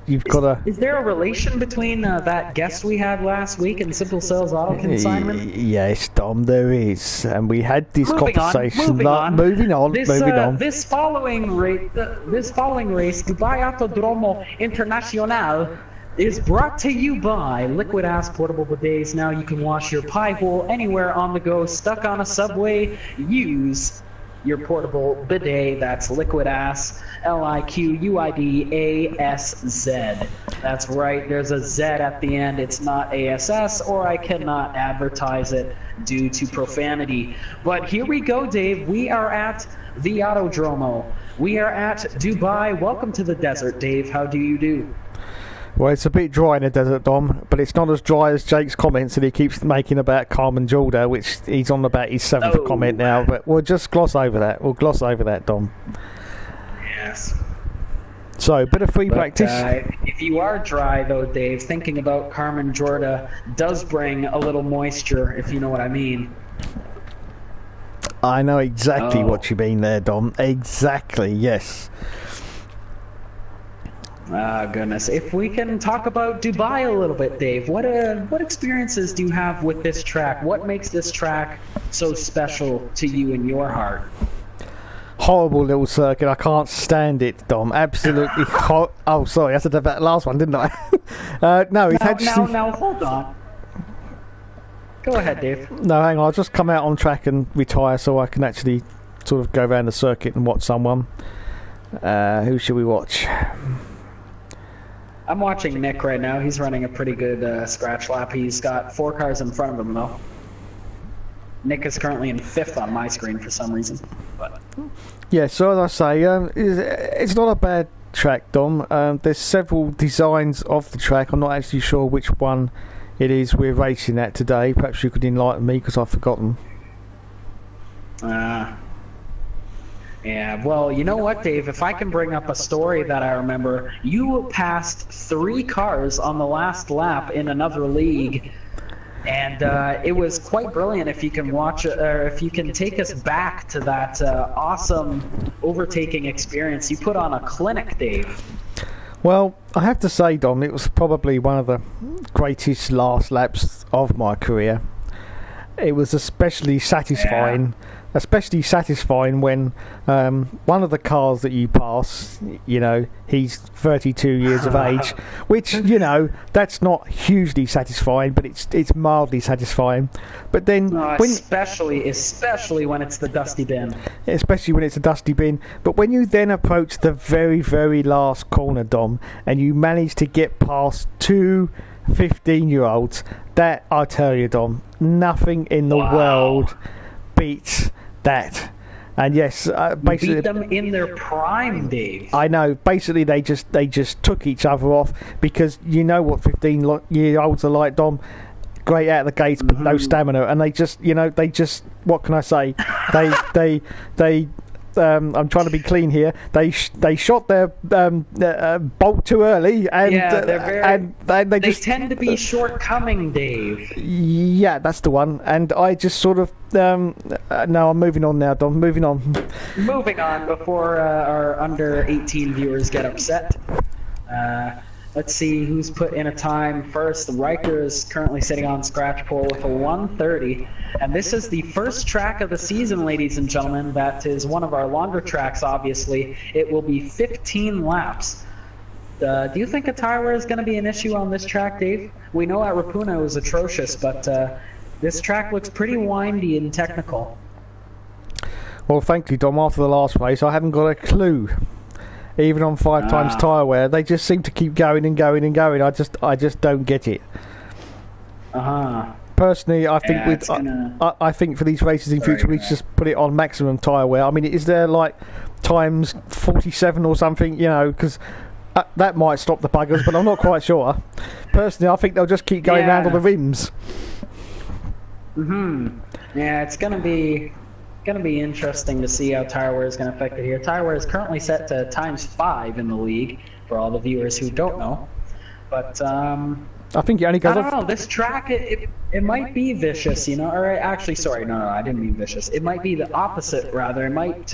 Speaker 1: You've got a...
Speaker 2: Is there a relation between that guest we had last week and Simple Sales Auto Consignment?
Speaker 1: Yes, Dom, there is. And we had this conversation. Moving on.
Speaker 2: This following race, Dubai Autodromo Internacional, is brought to you by Liquid Ass Portable Bidets. Now you can wash your pie hole anywhere on the go, stuck on a subway. Use your portable bidet. That's Liquid Ass, LIQUIDASZ. That's right, there's a Z at the end. It's not ASS, or I cannot advertise it due to profanity. But here we go, Dave. We are at the Autodromo. We are at Dubai. Welcome to the desert, Dave. How do you do?
Speaker 1: Well, it's a bit dry in the desert, Dom, but it's not as dry as Jake's comments that he keeps making about Carmen Jorda, which he's on about his 7th comment now, but we'll just gloss over that. We'll gloss over that, Dom.
Speaker 2: Yes.
Speaker 1: So, a bit of free practice.
Speaker 2: If you are dry, though, Dave, thinking about Carmen Jorda does bring a little moisture, if you know what I mean.
Speaker 1: I know exactly what you mean there, Dom. Exactly, yes.
Speaker 2: Ah, goodness. If we can talk about Dubai a little bit, Dave, what experiences do you have with this track? What makes this track so special to you in your heart?
Speaker 1: Horrible little circuit. I can't stand it, Dom. Absolutely Oh, sorry. I said that last one, didn't I? No, it's actually...
Speaker 2: Now, hold on. Go ahead, Dave.
Speaker 1: No, hang on. I'll just come out on track and retire so I can actually sort of go around the circuit and watch someone. Who should we watch?
Speaker 2: I'm watching Nick right now. He's running a pretty good scratch lap. He's got 4 cars in front of him, though. Nick is currently in 5th on my screen for some reason. But
Speaker 1: yeah, so as I say, it's not a bad track, Dom. There's several designs of the track. I'm not actually sure which one it is we're racing at today. Perhaps you could enlighten me because I've forgotten.
Speaker 2: Yeah, well, you know what, Dave? If I can bring up a story that I remember, you passed 3 cars on the last lap in another league, and it was quite brilliant. If you can watch, or if you can take us back to that awesome overtaking experience, you put on a clinic, Dave.
Speaker 1: Well, I have to say, Dom, it was probably one of the greatest last laps of my career. It was especially satisfying.
Speaker 2: Yeah.
Speaker 1: Especially satisfying when one of the cars that you pass, you know, he's 32 years of age, which, you know, that's not hugely satisfying, but it's mildly satisfying. But then,
Speaker 2: especially when it's the dusty bin.
Speaker 1: Especially when it's a dusty bin. But when you then approach the very, very last corner, Dom, and you manage to get past 2 15-year-olds, that, I tell you, Dom, nothing in the world beats that. And yes, basically
Speaker 2: beat them in their prime, Dave.
Speaker 1: I know. Basically, they just took each other off, because you know what 15-year-olds are like, Dom. Great out of the gates, but no stamina, and they just what can I say? they I'm trying to be clean here. They shot their bolt too early, and they
Speaker 2: tend to be shortcoming, Dave.
Speaker 1: Yeah, that's the one. And I just sort of no, I'm moving on now, Dom. Moving on
Speaker 2: Before our under 18 viewers get upset. Let's see who's put in a time first. Riker is currently sitting on scratch pole with a 1:30, and this is the first track of the season, ladies and gentlemen. That is one of our longer tracks, obviously. It will be 15 laps. Do you think a tire wear is going to be an issue on this track, Dave? We know at Rapuna it was atrocious, but this track looks pretty windy and technical.
Speaker 1: Well, thank you, Dom. After the last race, I haven't got a clue. Even on 5 times tyre wear, they just seem to keep going and going and going. I just don't get it. Personally, I think I think for these races in future, we should just put it on maximum tyre wear. I mean, is there like times 47 or something? You know, because that might stop the buggers, but I'm not quite sure. Personally, I think they'll just keep going round on the rims.
Speaker 2: Yeah, it's gonna be interesting to see how tire wear is going to affect it here. Tire wear is currently set to ×5 in the league, for all the viewers who don't know. But
Speaker 1: I think it only goes
Speaker 2: I don't know. This track, it might be vicious, you know. Or actually, sorry, no, I didn't mean vicious. It might be the opposite, rather. It might